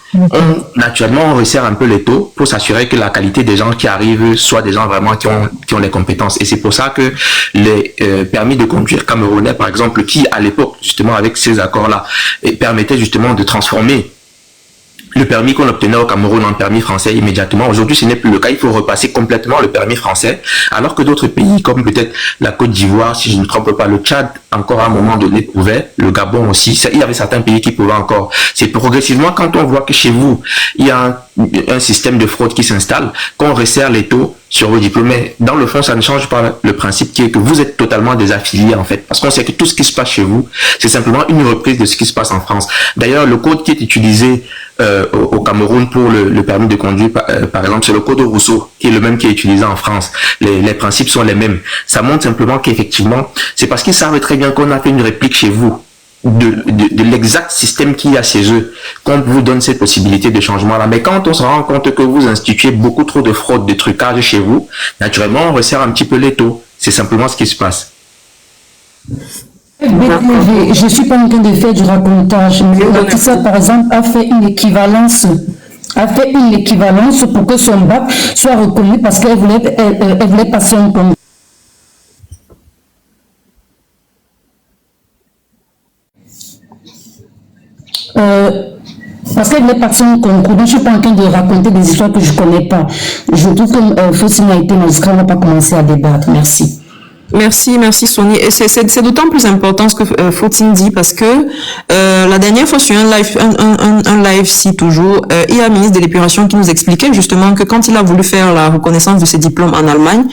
naturellement on resserre un peu les taux pour s'assurer que la qualité des gens qui arrivent soient des gens vraiment qui ont les compétences. Et c'est pour ça que les permis de conduire camerounais, par exemple, qui à l'époque, justement avec ces accords-là, permettaient justement de transformer le permis qu'on obtenait au Cameroun en permis français immédiatement. Aujourd'hui, ce n'est plus le cas. Il faut repasser complètement le permis français, alors que d'autres pays, comme peut-être la Côte d'Ivoire, si je ne me trompe pas, le Tchad, encore à un moment donné, pouvait, le Gabon aussi. Il y avait certains pays qui pouvaient encore. C'est progressivement, quand on voit que chez vous, il y a un système de fraude qui s'installe, qu'on resserre les taux sur vos diplômes. Mais dans le fond, ça ne change pas le principe qui est que vous êtes totalement désaffilié, en fait. Parce qu'on sait que tout ce qui se passe chez vous, c'est simplement une reprise de ce qui se passe en France. D'ailleurs, le code qui est utilisé au Cameroun pour le permis de conduire, par exemple, c'est le code Rousseau, qui est le même qui est utilisé en France. Les principes sont les mêmes. Ça montre simplement qu'effectivement, c'est parce qu'ils savent très bien qu'on a fait une réplique chez vous de l'exact système qu'il y a chez eux, qu'on vous donne cette possibilité de changement-là. Mais quand on se rend compte que vous instituez beaucoup trop de fraude, de trucage chez vous, naturellement, on resserre un petit peu les taux. C'est simplement ce qui se passe. Je ne suis pas en train de faire du racontage. Tout ça, par exemple, a fait une équivalence pour que son bac soit reconnu parce qu'elle voulait passer un concours. Parce qu'elle voulait passer un concours. Donc, je ne suis pas en train de raconter des histoires que je ne connais pas. Je trouve que Faucine a été magistrat, on ne va pas commencer à débattre. Merci. Merci Sonia. Et c'est d'autant plus important ce que Faucine dit parce que la dernière fois sur un live si toujours, il y a un ministre de l'épuration qui nous expliquait justement que quand il a voulu faire la reconnaissance de ses diplômes en Allemagne,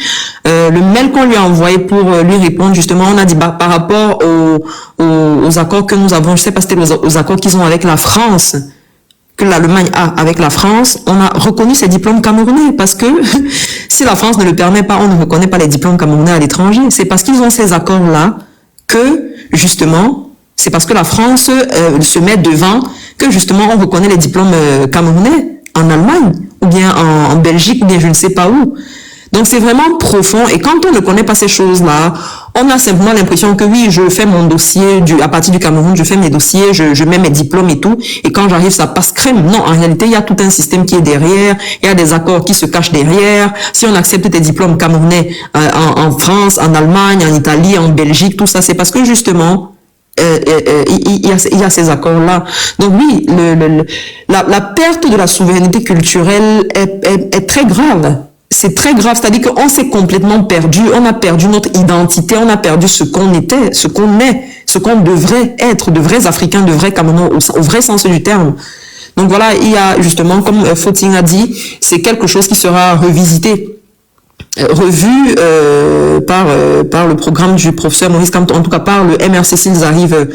le mail qu'on lui a envoyé pour lui répondre justement, on a dit par rapport aux accords que nous avons, je sais pas si c'était aux accords qu'ils ont avec la France, que l'Allemagne a avec la France, on a reconnu ces diplômes camerounais parce que si la France ne le permet pas, on ne reconnaît pas les diplômes camerounais à l'étranger. C'est parce qu'ils ont ces accords-là que, justement, c'est parce que la France se met devant que, justement, on reconnaît les diplômes camerounais en Allemagne ou bien en Belgique ou bien je ne sais pas où. Donc, c'est vraiment profond. Et quand on ne connaît pas ces choses-là, on a simplement l'impression que oui, je fais mon dossier à partir du Cameroun, je fais mes dossiers, je mets mes diplômes et tout. Et quand j'arrive, ça passe crème. Non, en réalité, il y a tout un système qui est derrière. Il y a des accords qui se cachent derrière. Si on accepte tes diplômes camerounais en France, en Allemagne, en Italie, en Belgique, tout ça, c'est parce que justement, il y a ces accords-là. Donc oui, la perte de la souveraineté culturelle est très grave. C'est très grave, c'est-à-dire qu'on s'est complètement perdu, on a perdu notre identité, on a perdu ce qu'on était, ce qu'on est, ce qu'on devrait être, de vrais Africains, de vrais Camerounais, au vrai sens du terme. Donc voilà, il y a justement, comme Faucine a dit, c'est quelque chose qui sera revisité, revu par le programme du professeur Maurice Kamto, en tout cas par le MRC s'ils arrivent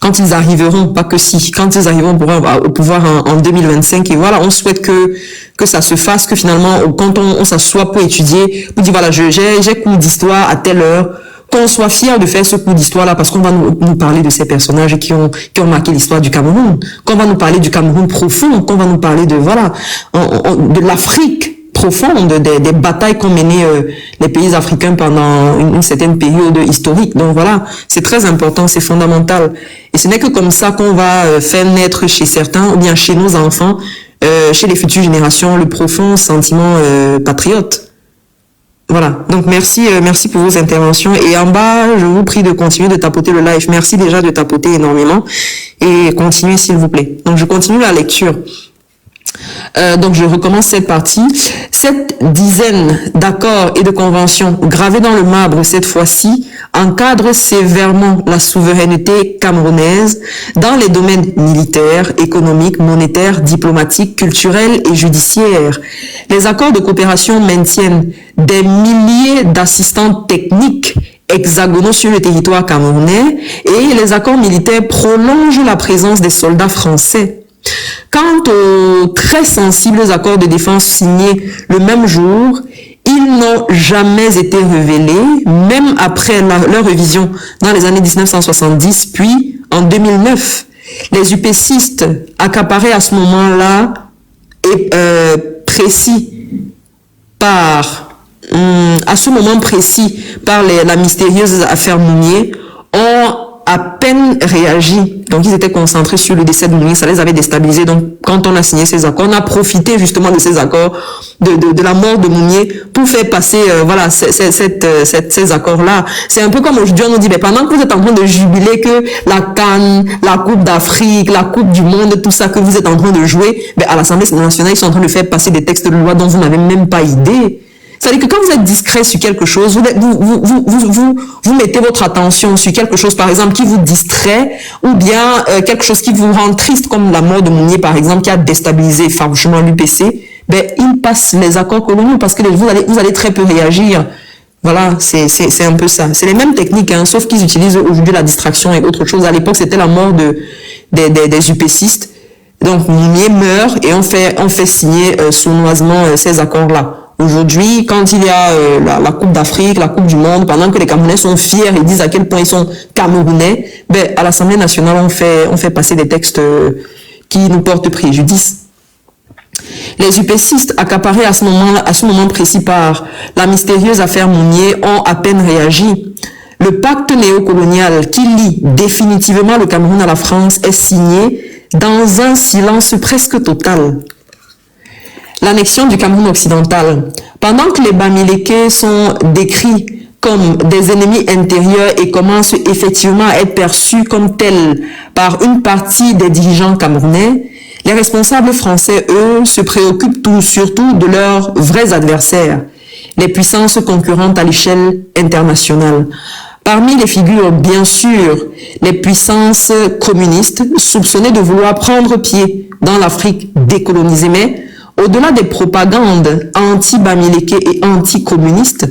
quand ils arriveront, pas que si, quand ils arriveront au pouvoir en 2025. Et voilà, on souhaite que ça se fasse, que finalement, quand on s'assoit pour étudier, pour dire voilà, j'ai cours d'histoire à telle heure, qu'on soit fier de faire ce cours d'histoire-là, parce qu'on va nous parler de ces personnages qui ont marqué l'histoire du Cameroun, qu'on va nous parler du Cameroun profond, qu'on va nous parler de, voilà, de l'Afrique profonde, des batailles qu'ont menées les pays africains pendant une certaine période historique. Donc voilà, c'est très important, c'est fondamental. Et ce n'est que comme ça qu'on va faire naître chez certains, ou bien chez nos enfants, chez les futures générations, le profond sentiment patriote. Voilà, donc merci pour vos interventions. Et en bas, je vous prie de continuer de tapoter le live. Merci déjà de tapoter énormément. Et continuez s'il vous plaît. Donc je continue la lecture. Donc je recommence cette partie. Cette dizaine d'accords et de conventions gravés dans le marbre cette fois-ci encadrent sévèrement la souveraineté camerounaise dans les domaines militaires, économiques, monétaires, diplomatiques, culturels et judiciaires. Les accords de coopération maintiennent des milliers d'assistants techniques hexagonaux sur le territoire camerounais et les accords militaires prolongent la présence des soldats français. Quant aux très sensibles accords de défense signés le même jour, ils n'ont jamais été révélés, même après leur révision dans les années 1970, puis en 2009. Les UPCistes accaparés à ce moment-là par la mystérieuse affaire Mounier, ont à peine réagi. Donc, ils étaient concentrés sur le décès de Mounier, ça les avait déstabilisés. Donc, quand on a signé ces accords, on a profité justement de ces accords, de la mort de Mounier, pour faire passer, ces accords-là. C'est un peu comme aujourd'hui, on nous dit, mais pendant que vous êtes en train de jubiler que la CAN, la Coupe d'Afrique, la Coupe du Monde, tout ça que vous êtes en train de jouer, ben, à l'Assemblée nationale, ils sont en train de faire passer des textes de loi dont vous n'avez même pas idée. C'est-à-dire que quand vous êtes discret sur quelque chose, vous mettez votre attention sur quelque chose, par exemple, qui vous distrait, ou bien quelque chose qui vous rend triste, comme la mort de Mounier, par exemple, qui a déstabilisé farouchement l'UPC, ben, il passe les accords coloniaux parce que vous allez très peu réagir. Voilà, c'est un peu ça. C'est les mêmes techniques, hein, sauf qu'ils utilisent aujourd'hui la distraction et autre chose. À l'époque, c'était la mort des UPCistes. Donc, Mounier meurt et on fait signer sournoisement ces accords-là. Aujourd'hui, quand il y a la Coupe d'Afrique, la Coupe du Monde, pendant que les Camerounais sont fiers et disent à quel point ils sont Camerounais, ben, à l'Assemblée nationale, on fait passer des textes qui nous portent préjudice. Les UPCistes, accaparés à ce moment précis par la mystérieuse affaire Mounier, ont à peine réagi. Le pacte néocolonial qui lie définitivement le Cameroun à la France est signé dans un silence presque total. L'annexion du Cameroun occidental. Pendant que les Bamileke sont décrits comme des ennemis intérieurs et commencent effectivement à être perçus comme tels par une partie des dirigeants camerounais, les responsables français, eux, se préoccupent surtout de leurs vrais adversaires, les puissances concurrentes à l'échelle internationale. Parmi les figures, bien sûr, les puissances communistes soupçonnées de vouloir prendre pied dans l'Afrique décolonisée, mais au-delà des propagandes anti-Bamileke et anti-communistes,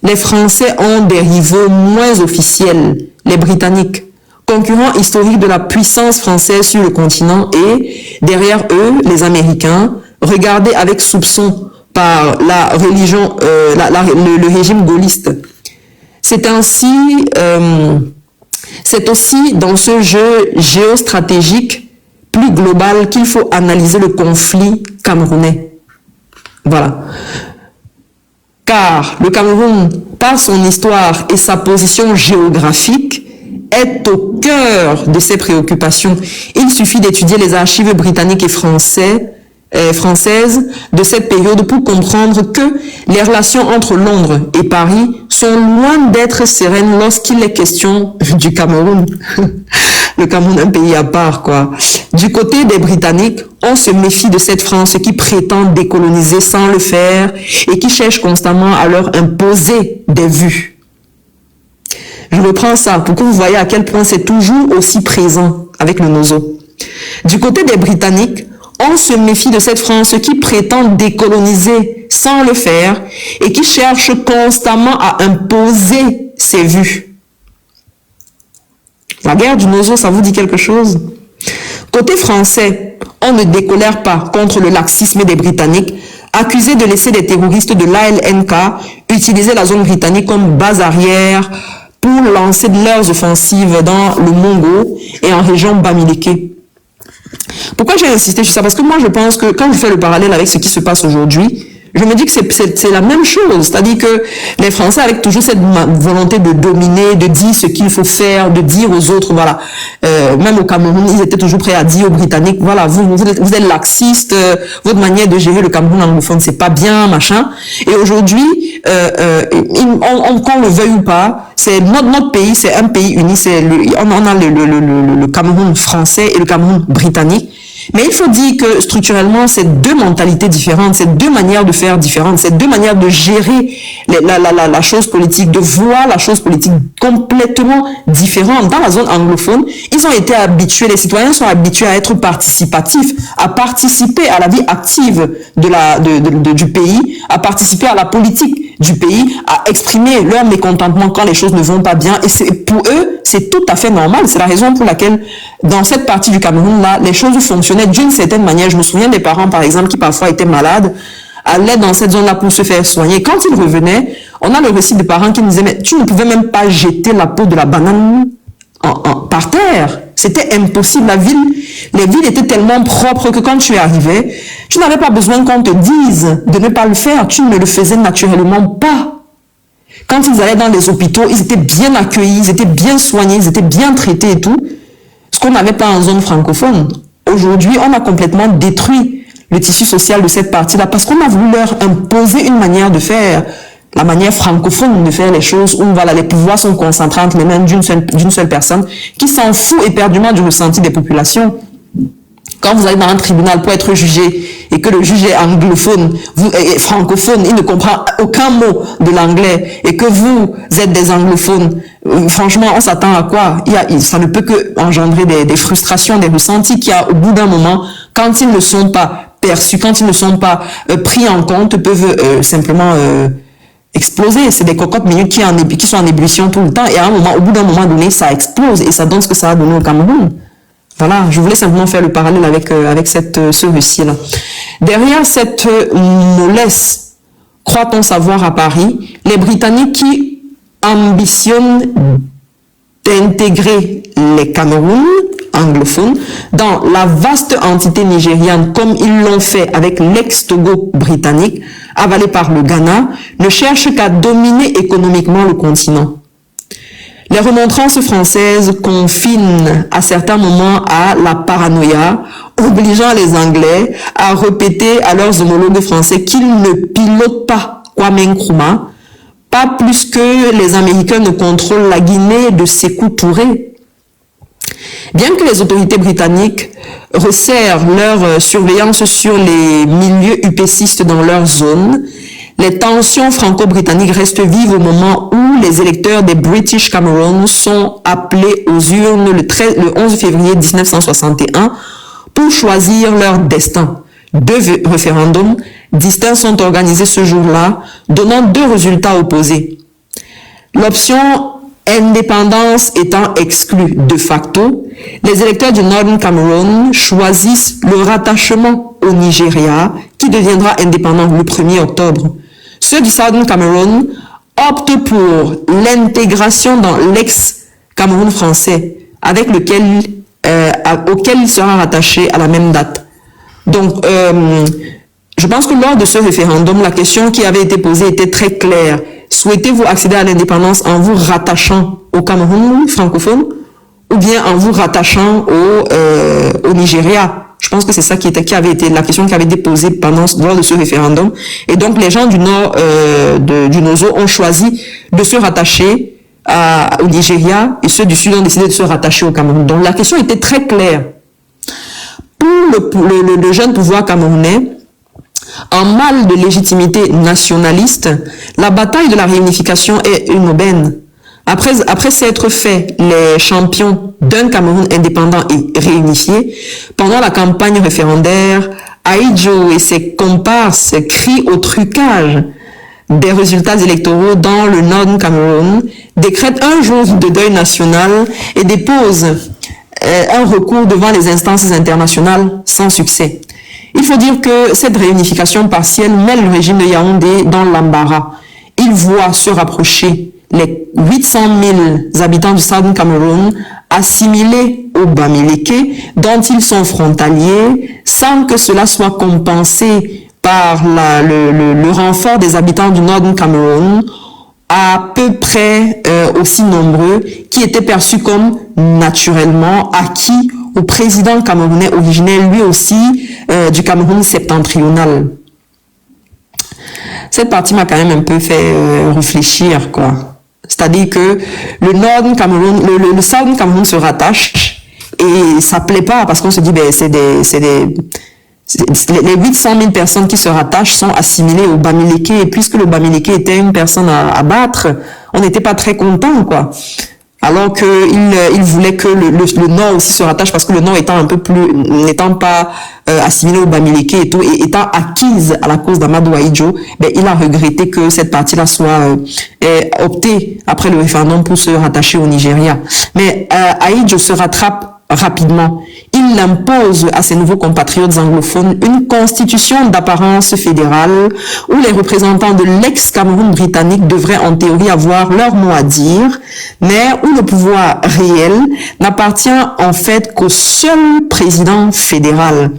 les Français ont des rivaux moins officiels, les Britanniques, concurrents historiques de la puissance française sur le continent, et derrière eux, les Américains, regardés avec soupçon par la religion, le régime gaulliste. C'est aussi dans ce jeu géostratégique plus global qu'il faut analyser le conflit camerounais. Voilà. Car le Cameroun, par son histoire et sa position géographique, est au cœur de ses préoccupations. Il suffit d'étudier les archives britanniques et françaises de cette période pour comprendre que les relations entre Londres et Paris sont loin d'être sereines lorsqu'il est question du Cameroun. Le Cameroun, un pays à part, quoi. Du côté des Britanniques, on se méfie de cette France qui prétend décoloniser sans le faire et qui cherche constamment à leur imposer des vues. Je reprends ça pour que vous voyez à quel point c'est toujours aussi présent avec le Nozo. Du côté des Britanniques, on se méfie de cette France qui prétend décoloniser sans le faire et qui cherche constamment à imposer ses vues. La guerre du Nozo, ça vous dit quelque chose? Côté français, on ne décolère pas contre le laxisme des Britanniques, accusés de laisser des terroristes de l'ALNK utiliser la zone britannique comme base arrière pour lancer leurs offensives dans le Mongo et en région Bamileke. Pourquoi j'ai insisté sur ça? Parce que moi, je pense que quand je fais le parallèle avec ce qui se passe aujourd'hui, je me dis que c'est la même chose. C'est-à-dire que les Français, avec toujours cette volonté de dominer, de dire ce qu'il faut faire, de dire aux autres, voilà. Même au Cameroun, ils étaient toujours prêts à dire aux Britanniques, voilà, vous êtes laxistes, votre manière de gérer le Cameroun anglophone, c'est pas bien, machin. Et aujourd'hui, qu'on le veuille ou pas, c'est notre pays, c'est un pays uni, on a le Cameroun français et le Cameroun britannique. Mais il faut dire que structurellement, c'est deux mentalités différentes, c'est deux manières de faire différentes, c'est deux manières de gérer la chose politique, de voir la chose politique complètement différente. Dans la zone anglophone, ils ont été habitués, les citoyens sont habitués à être participatifs, à participer à la vie active du pays, à participer à la politique du pays, à exprimer leur mécontentement quand les choses ne vont pas bien. Et pour eux, c'est tout à fait normal. C'est la raison pour laquelle, dans cette partie du Cameroun-là, les choses fonctionnaient d'une certaine manière. Je me souviens des parents, par exemple, qui parfois étaient malades, allaient dans cette zone-là pour se faire soigner. Quand ils revenaient, on a le récit de parents qui nous disaient, mais tu ne pouvais même pas jeter la peau de la banane par terre. C'était impossible. Les villes étaient tellement propres que quand tu arrivais, tu n'avais pas besoin qu'on te dise de ne pas le faire. Tu ne le faisais naturellement pas. Quand ils allaient dans les hôpitaux, ils étaient bien accueillis, ils étaient bien soignés, ils étaient bien traités et tout. Ce qu'on n'avait pas en zone francophone. Aujourd'hui, on a complètement détruit le tissu social de cette partie-là parce qu'on a voulu leur imposer une manière de faire, la manière francophone de faire les choses, où voilà, les pouvoirs sont concentrés entre les mains d'une seule personne qui s'en fout éperdument du ressenti des populations. Quand vous allez dans un tribunal pour être jugé et que le juge est anglophone, francophone, il ne comprend aucun mot de l'anglais et que vous êtes des anglophones, franchement, on s'attend à quoi? Ça ne peut que engendrer des frustrations, des ressentis qui, au bout d'un moment, quand ils ne sont pas perçus, quand ils ne sont pas pris en compte, peuvent simplement exploser. C'est des cocottes minutes qui sont en ébullition tout le temps et au bout d'un moment donné, ça explose et ça donne ce que ça a donné au Cameroun. Voilà, je voulais simplement faire le parallèle avec ce récit-là. Derrière cette mollesse, croit-on savoir à Paris, les Britanniques qui ambitionnent d'intégrer les Cameroun anglophones dans la vaste entité nigériane, comme ils l'ont fait avec l'ex-Togo britannique, avalé par le Ghana, ne cherchent qu'à dominer économiquement le continent. Les remontrances françaises confinent à certains moments à la paranoïa, obligeant les Anglais à répéter à leurs homologues français qu'ils ne pilotent pas Kwame Nkrumah, pas plus que les Américains ne contrôlent la Guinée de Sékou Touré. Bien que les autorités britanniques resserrent leur surveillance sur les milieux UPCistes dans leur zone, les tensions franco-britanniques restent vives au moment où les électeurs des British Cameroun sont appelés aux urnes le 11 février 1961 pour choisir leur destin. 2 référendums distincts sont organisés ce jour-là, donnant 2 résultats opposés. L'option indépendance étant exclue de facto, les électeurs du Northern Cameroun choisissent le rattachement au Nigeria, qui deviendra indépendant le 1er octobre. Ceux du Southern Cameroun optent pour l'intégration dans l'ex-Cameroun français, avec auquel il sera rattaché à la même date. Donc, je pense que lors de ce référendum, la question qui avait été posée était très claire. Souhaitez-vous accéder à l'indépendance en vous rattachant au Cameroun francophone ou bien en vous rattachant au Nigeria? Je pense que c'est ça qui avait été la question qui avait été posée lors de ce référendum. Et donc, les gens du nord du Nozo ont choisi de se rattacher au Nigeria et ceux du sud ont décidé de se rattacher au Cameroun. Donc, la question était très claire. Pour le jeune pouvoir camerounais, en mal de légitimité nationaliste, la bataille de la réunification est une aubaine. Après s'être fait les champions d'un Cameroun indépendant et réunifié, pendant la campagne référendaire, Ahidjo et ses comparses crient au trucage, des résultats électoraux dans le Northern Cameroun, décrète un jour de deuil national et dépose un recours devant les instances internationales sans succès. Il faut dire que cette réunification partielle met le régime de Yaoundé dans l'embarras. Il voit se rapprocher les 800 000 habitants du Southern Cameroun assimilés au Bamileke, dont ils sont frontaliers, sans que cela soit compensé par le renfort des habitants du Northern Cameroun, à peu près aussi nombreux, qui étaient perçus comme naturellement acquis au président camerounais originaire, lui aussi, du Cameroun septentrional. Cette partie m'a quand même un peu fait réfléchir, quoi. C'est-à-dire que le Northern Cameroun, le Southern Cameroun se rattache et ça plaît pas parce qu'on se dit, ben, les 800 000 personnes qui se rattachent sont assimilées au Bamileke, et puisque le Bamileke était une personne à battre, on n'était pas très content, quoi. Alors qu'il voulait que le Nord aussi se rattache, parce que le Nord étant un peu plus, n'étant pas assimilé au Bamileke et tout, et étant acquise à la cause d'Amadou Ahidjo, ben, il a regretté que cette partie-là soit optée après le référendum pour se rattacher au Nigeria. Mais Ahidjo se rattrape rapidement. Il impose à ses nouveaux compatriotes anglophones une constitution d'apparence fédérale où les représentants de l'ex-Cameroun britannique devraient en théorie avoir leur mot à dire, mais où le pouvoir réel n'appartient en fait qu'au seul président fédéral.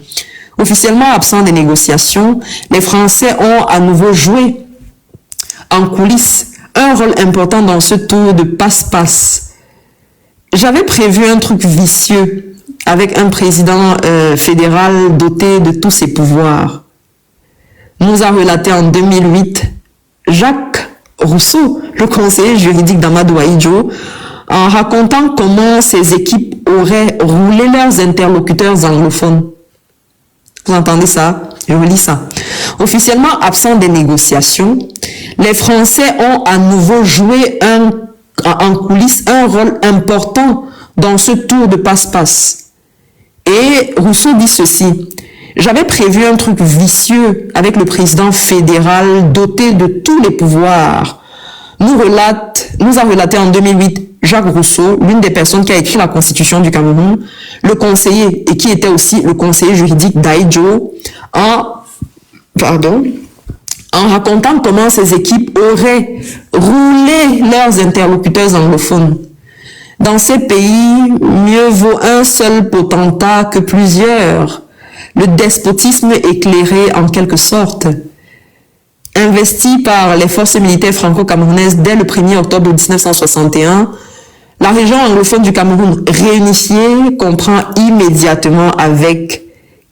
Officiellement absent des négociations, les Français ont à nouveau joué en coulisses un rôle important dans ce tour de passe-passe. J'avais prévu un truc vicieux avec un président fédéral doté de tous ses pouvoirs. Nous a relaté en 2008 Jacques Rousseau, le conseiller juridique d'Amadou Ahidjo, en racontant comment ses équipes auraient roulé leurs interlocuteurs anglophones. Vous entendez ça? Je relis ça. Officiellement absent des négociations, les Français ont à nouveau joué en coulisses un rôle important dans ce tour de passe-passe. Et Rousseau dit ceci: j'avais prévu un truc vicieux avec le président fédéral doté de tous les pouvoirs. Nous a relaté en 2008 Jacques Rousseau, l'une des personnes qui a écrit la Constitution du Cameroun, le conseiller, et qui était aussi le conseiller juridique d'Ahidjo, en racontant comment ces équipes auraient roulé leurs interlocuteurs anglophones. Dans ces pays, mieux vaut un seul potentat que plusieurs. Le despotisme éclairé en quelque sorte. Investi par les forces militaires franco-camerounaises dès le 1er octobre 1961, la région anglophone du Cameroun réunifiée comprend immédiatement avec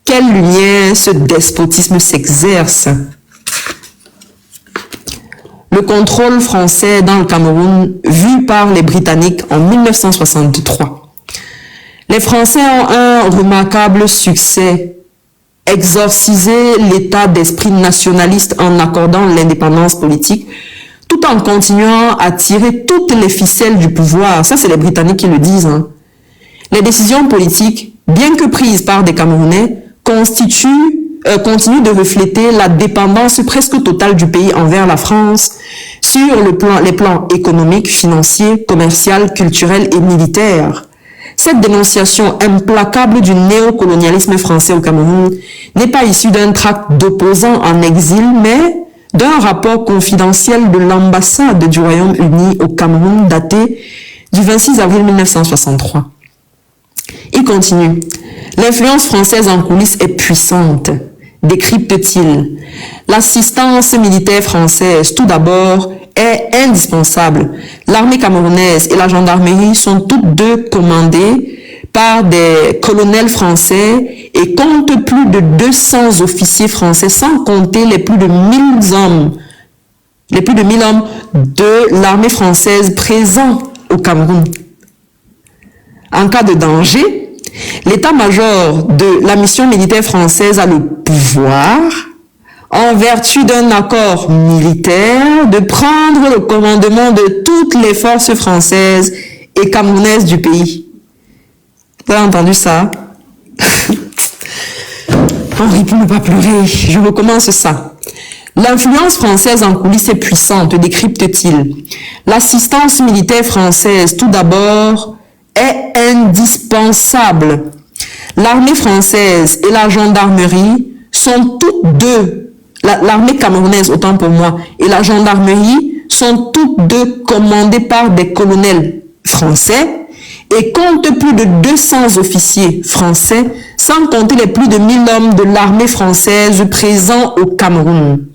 quelle lumière ce despotisme s'exerce. Le contrôle français dans le Cameroun vu par les Britanniques en 1963. Les Français ont un remarquable succès: exorciser l'état d'esprit nationaliste en accordant l'indépendance politique, tout en continuant à tirer toutes les ficelles du pouvoir. Ça, c'est les Britanniques qui le disent, hein. Les décisions politiques, bien que prises par des Camerounais, continue de refléter la dépendance presque totale du pays envers la France sur les plans économiques, financiers, commercial, culturel et militaire. Cette dénonciation implacable du néocolonialisme français au Cameroun n'est pas issue d'un tract d'opposants en exil, mais d'un rapport confidentiel de l'ambassade du Royaume-Uni au Cameroun daté du 26 avril 1963. Il continue. L'influence française en coulisses est puissante, décrypte-t-il. L'assistance militaire française, tout d'abord, est indispensable. L'armée camerounaise et la gendarmerie sont toutes deux commandées par des colonels français et comptent plus de 200 officiers français, sans compter les plus de 1000 hommes de l'armée française présents au Cameroun. En cas de danger, l'état-major de la mission militaire française a le pouvoir, en vertu d'un accord militaire, de prendre le commandement de toutes les forces françaises et camerounaises du pays. Vous avez entendu ça? Henri, pour ne pas pleurer, je recommence ça. L'influence française en coulisses est puissante, décrypte-t-il. L'assistance militaire française, tout d'abord, est indispensable. L'armée française et la gendarmerie sont toutes deux, l'armée camerounaise autant pour moi, et la gendarmerie sont toutes deux commandées par des colonels français et comptent plus de 200 officiers français, sans compter les plus de 1000 hommes de l'armée française présents au Cameroun.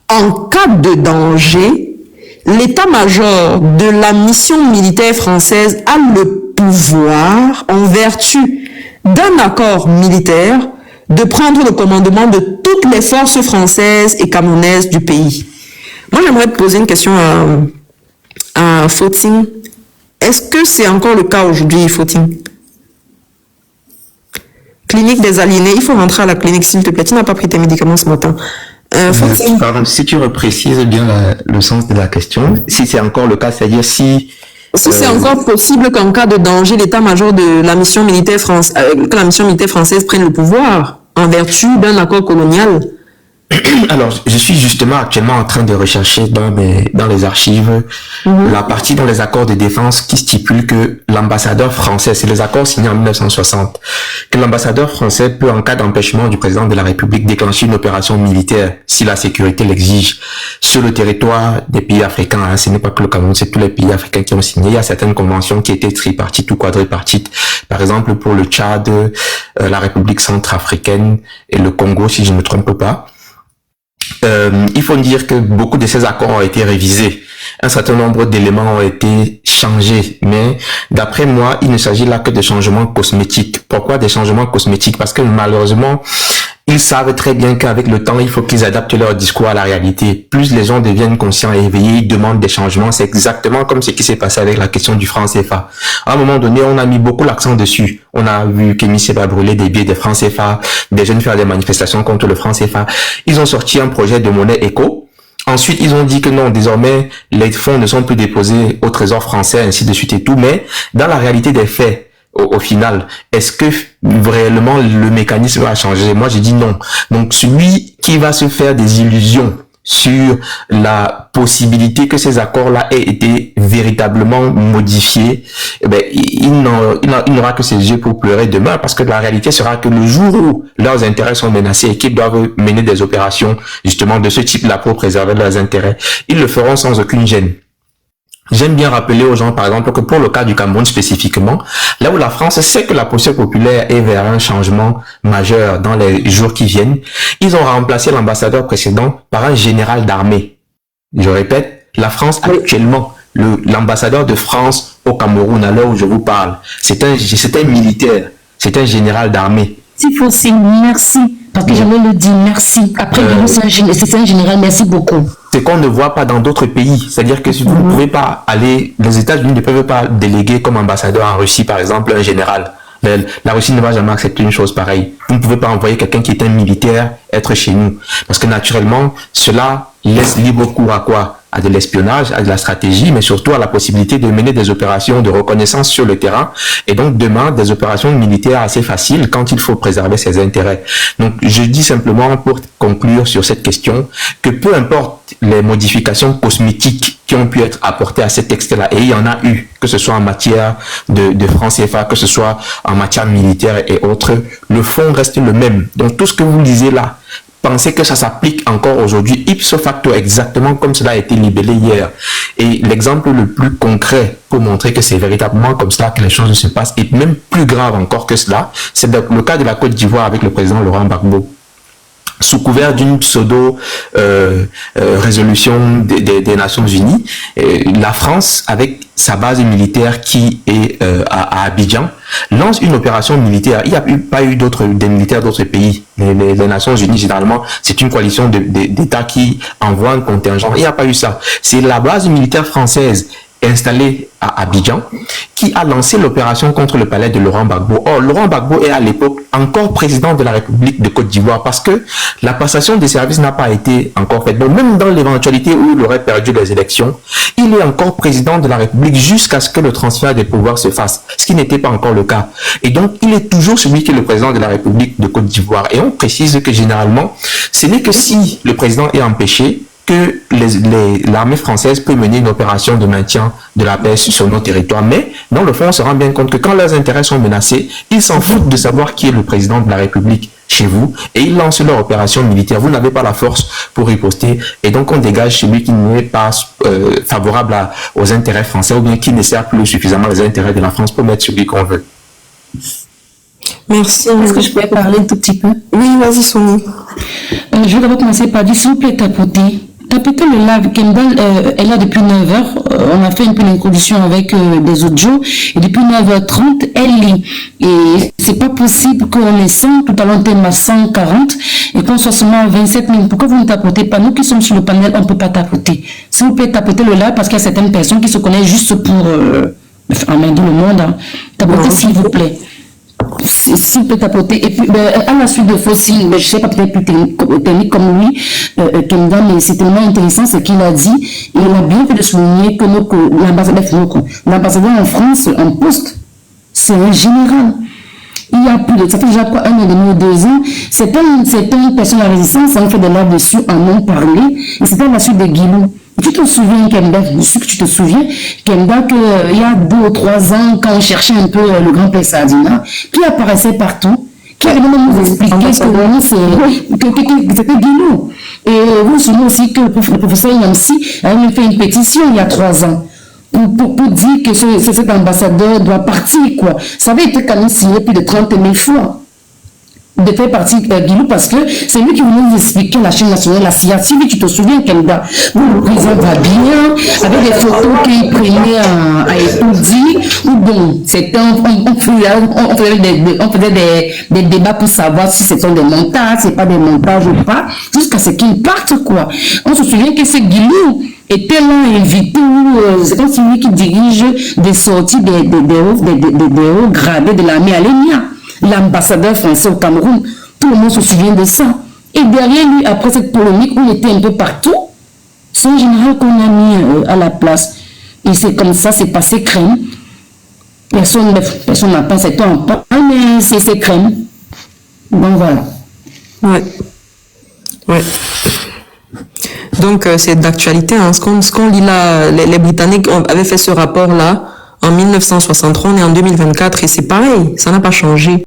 En cas de danger, l'état-major de la mission militaire française a le pouvoir, en vertu d'un accord militaire, de prendre le commandement de toutes les forces françaises et camerounaises du pays. Moi, j'aimerais te poser une question à Foting. Est-ce que c'est encore le cas aujourd'hui, Foting? Clinique des aliénés, il faut rentrer à la clinique, s'il te plaît. Tu n'as pas pris tes médicaments ce matin. Pardon, si tu reprécises bien le sens de la question, si c'est encore le cas, c'est-à-dire si c'est encore possible qu'en cas de danger, l'état-major de la mission militaire que la mission militaire française prenne le pouvoir en vertu d'un accord colonial. Alors, je suis justement actuellement en train de rechercher dans les archives la partie dans les accords de défense qui stipule que l'ambassadeur français, c'est les accords signés en 1960, que l'ambassadeur français peut, en cas d'empêchement du président de la République, déclencher une opération militaire si la sécurité l'exige sur le territoire des pays africains. Hein. Ce n'est pas que le Cameroun, c'est tous les pays africains qui ont signé. Il y a certaines conventions qui étaient tripartites ou quadripartites. Par exemple, pour le Tchad, la République centrafricaine et le Congo, si je ne me trompe pas. Il faut dire que beaucoup de ces accords ont été révisés. Un certain nombre d'éléments ont été changés. Mais d'après moi, il ne s'agit là que de changements cosmétiques. Pourquoi des changements cosmétiques? Parce que malheureusement, ils savent très bien qu'avec le temps, il faut qu'ils adaptent leur discours à la réalité. Plus les gens deviennent conscients et éveillés, ils demandent des changements. C'est exactement comme ce qui s'est passé avec la question du franc CFA. À un moment donné, on a mis beaucoup l'accent dessus. On a vu qu'Émile Seba brûler des billets de franc CFA, des jeunes faire des manifestations contre le franc CFA. Ils ont sorti un projet de monnaie éco. Ensuite, ils ont dit que non, désormais, les fonds ne sont plus déposés au trésor français, ainsi de suite et tout. Mais dans la réalité des faits, au final, est-ce que réellement le mécanisme va changer? Moi, j'ai dit non. Donc, celui qui va se faire des illusions sur la possibilité que ces accords-là aient été véritablement modifiés, eh ben, il n'aura que ses yeux pour pleurer demain, parce que la réalité sera que le jour où leurs intérêts sont menacés et qu'ils doivent mener des opérations justement de ce type-là pour préserver leurs intérêts, ils le feront sans aucune gêne. J'aime bien rappeler aux gens, par exemple, que pour le cas du Cameroun spécifiquement, là où la France sait que la posture populaire est vers un changement majeur dans les jours qui viennent, ils ont remplacé l'ambassadeur précédent par un général d'armée. Je répète, la France actuellement, l'ambassadeur de France au Cameroun, à l'heure où je vous parle, c'est un militaire, c'est un général d'armée. Si Fossile, merci. Parce que j'allais le dire, merci. Après, c'est un général, merci beaucoup. C'est qu'on ne voit pas dans d'autres pays. C'est-à-dire que si vous ne pouvez pas aller, les États-Unis ne peuvent pas déléguer comme ambassadeur en Russie, par exemple, un général. La Russie ne va jamais accepter une chose pareille. Vous ne pouvez pas envoyer quelqu'un qui est un militaire être chez nous. Parce que naturellement, cela laisse libre cours à quoi? À de l'espionnage, à de la stratégie, mais surtout à la possibilité de mener des opérations de reconnaissance sur le terrain, et donc demain des opérations militaires assez faciles quand il faut préserver ses intérêts. Donc je dis simplement pour conclure sur cette question que peu importe les modifications cosmétiques qui ont pu être apportées à ces textes-là, et il y en a eu, que ce soit en matière de franc CFA, que ce soit en matière militaire et autres, le fond reste le même. Donc tout ce que vous lisez là, pensez que ça s'applique encore aujourd'hui, ipso facto, exactement comme cela a été libellé hier. Et l'exemple le plus concret pour montrer que c'est véritablement comme cela que les choses se passent, et même plus grave encore que cela, c'est le cas de la Côte d'Ivoire avec le président Laurent Gbagbo. Sous couvert d'une pseudo-résolution des Nations Unies, la France, avec sa base militaire qui est à Abidjan, lance une opération militaire. Il n'y a pas eu des militaires d'autres pays. Les Nations Unies, généralement, c'est une coalition d'États qui envoient un contingent. Il n'y a pas eu ça. C'est la base militaire française installé à Abidjan, qui a lancé l'opération contre le palais de Laurent Gbagbo. Or, Laurent Gbagbo est à l'époque encore président de la République de Côte d'Ivoire parce que la passation des services n'a pas été encore faite. Donc, même dans l'éventualité où il aurait perdu les élections, il est encore président de la République jusqu'à ce que le transfert des pouvoirs se fasse, ce qui n'était pas encore le cas. Et donc, il est toujours celui qui est le président de la République de Côte d'Ivoire. Et on précise que généralement, ce n'est que si le président est empêché que l'armée française peut mener une opération de maintien de la paix sur nos territoires. Mais, dans le fond, on se rend bien compte que quand leurs intérêts sont menacés, ils s'en foutent de savoir qui est le président de la République chez vous et ils lancent leur opération militaire. Vous n'avez pas la force pour riposter et donc on dégage celui qui n'est pas favorable aux intérêts français ou bien qui ne sert plus suffisamment les intérêts de la France pour mettre celui qu'on veut. Merci. Est-ce que je pourrais parler un tout petit peu? Oui, vas-y, Sonia. Je vais d'abord commencer par dire, s'il vous plaît, tapoter le live. Kendall est là depuis 9h. On a fait un peu l'introduction avec des audios. Et depuis 9h30, elle lit. Et c'est pas possible qu'on ait 100, tout à l'heure on était à 140, et qu'on soit seulement à 27 000. Pourquoi vous ne tapotez pas? Nous qui sommes sur le panel, on ne peut pas tapoter. S'il vous plaît, tapotez le live parce qu'il y a certaines personnes qui se connaissent juste pour emmerder le monde. Hein. Tapotez, s'il vous plaît. S'il peut tapoter. Et puis, à la suite de Fossile, je ne sais pas, peut-être plus technique comme lui, Kenda, mais c'est tellement intéressant ce qu'il a dit. Et il a bien fait de souligner que l'ambassadeur en France, en poste, c'est un général. Il y a plus de, ça fait déjà quoi, 1 an et demi ou 2 ans, certaines personnes de la résistance ont fait de là-dessus, en ont parlé, et c'était à la suite de Guilou. Tu te souviens, Kenda, je suis que tu te souviens, Kenda, qu'il y a 2 ou 3 ans, quand on cherchait un peu le grand père Sardina, qui apparaissait partout, qui avait même nous expliqué comment c'était Guilou. Et vous vous souvenez aussi que le professeur Yamsi avait même fait une pétition il y a 3 ans. Pour dire que cet ambassadeur doit partir, quoi. Ça avait été quand même signé plus de 30 000 fois de faire partie de Guilou parce que c'est lui qui venait nous expliquer la chaîne nationale, la CIA. Si tu te souviens, Kenda, où le président va bien, avec des photos qu'il prenait à étudier, ou bon, c'était, on faisait des débats pour savoir si c'était des montages, c'est pas des montages ou pas, jusqu'à ce qu'ils partent, quoi. On se souvient que c'est Guilou était là invité, c'est comme celui qui dirige des sorties des hauts gradés de l'armée Alenia, l'ambassadeur français au Cameroun. Tout le monde se souvient de ça. Et derrière lui, après cette polémique où il était un peu partout, c'est un général qu'on a mis à la place. Et c'est comme ça, c'est passé crème. Personne n'a pas cet temps, mais c'est crème. Donc voilà. Ouais. Donc, c'est d'actualité. Hein. Ce qu'on lit là, les Britanniques avaient fait ce rapport-là en 1963, on est en 2024 et c'est pareil, ça n'a pas changé.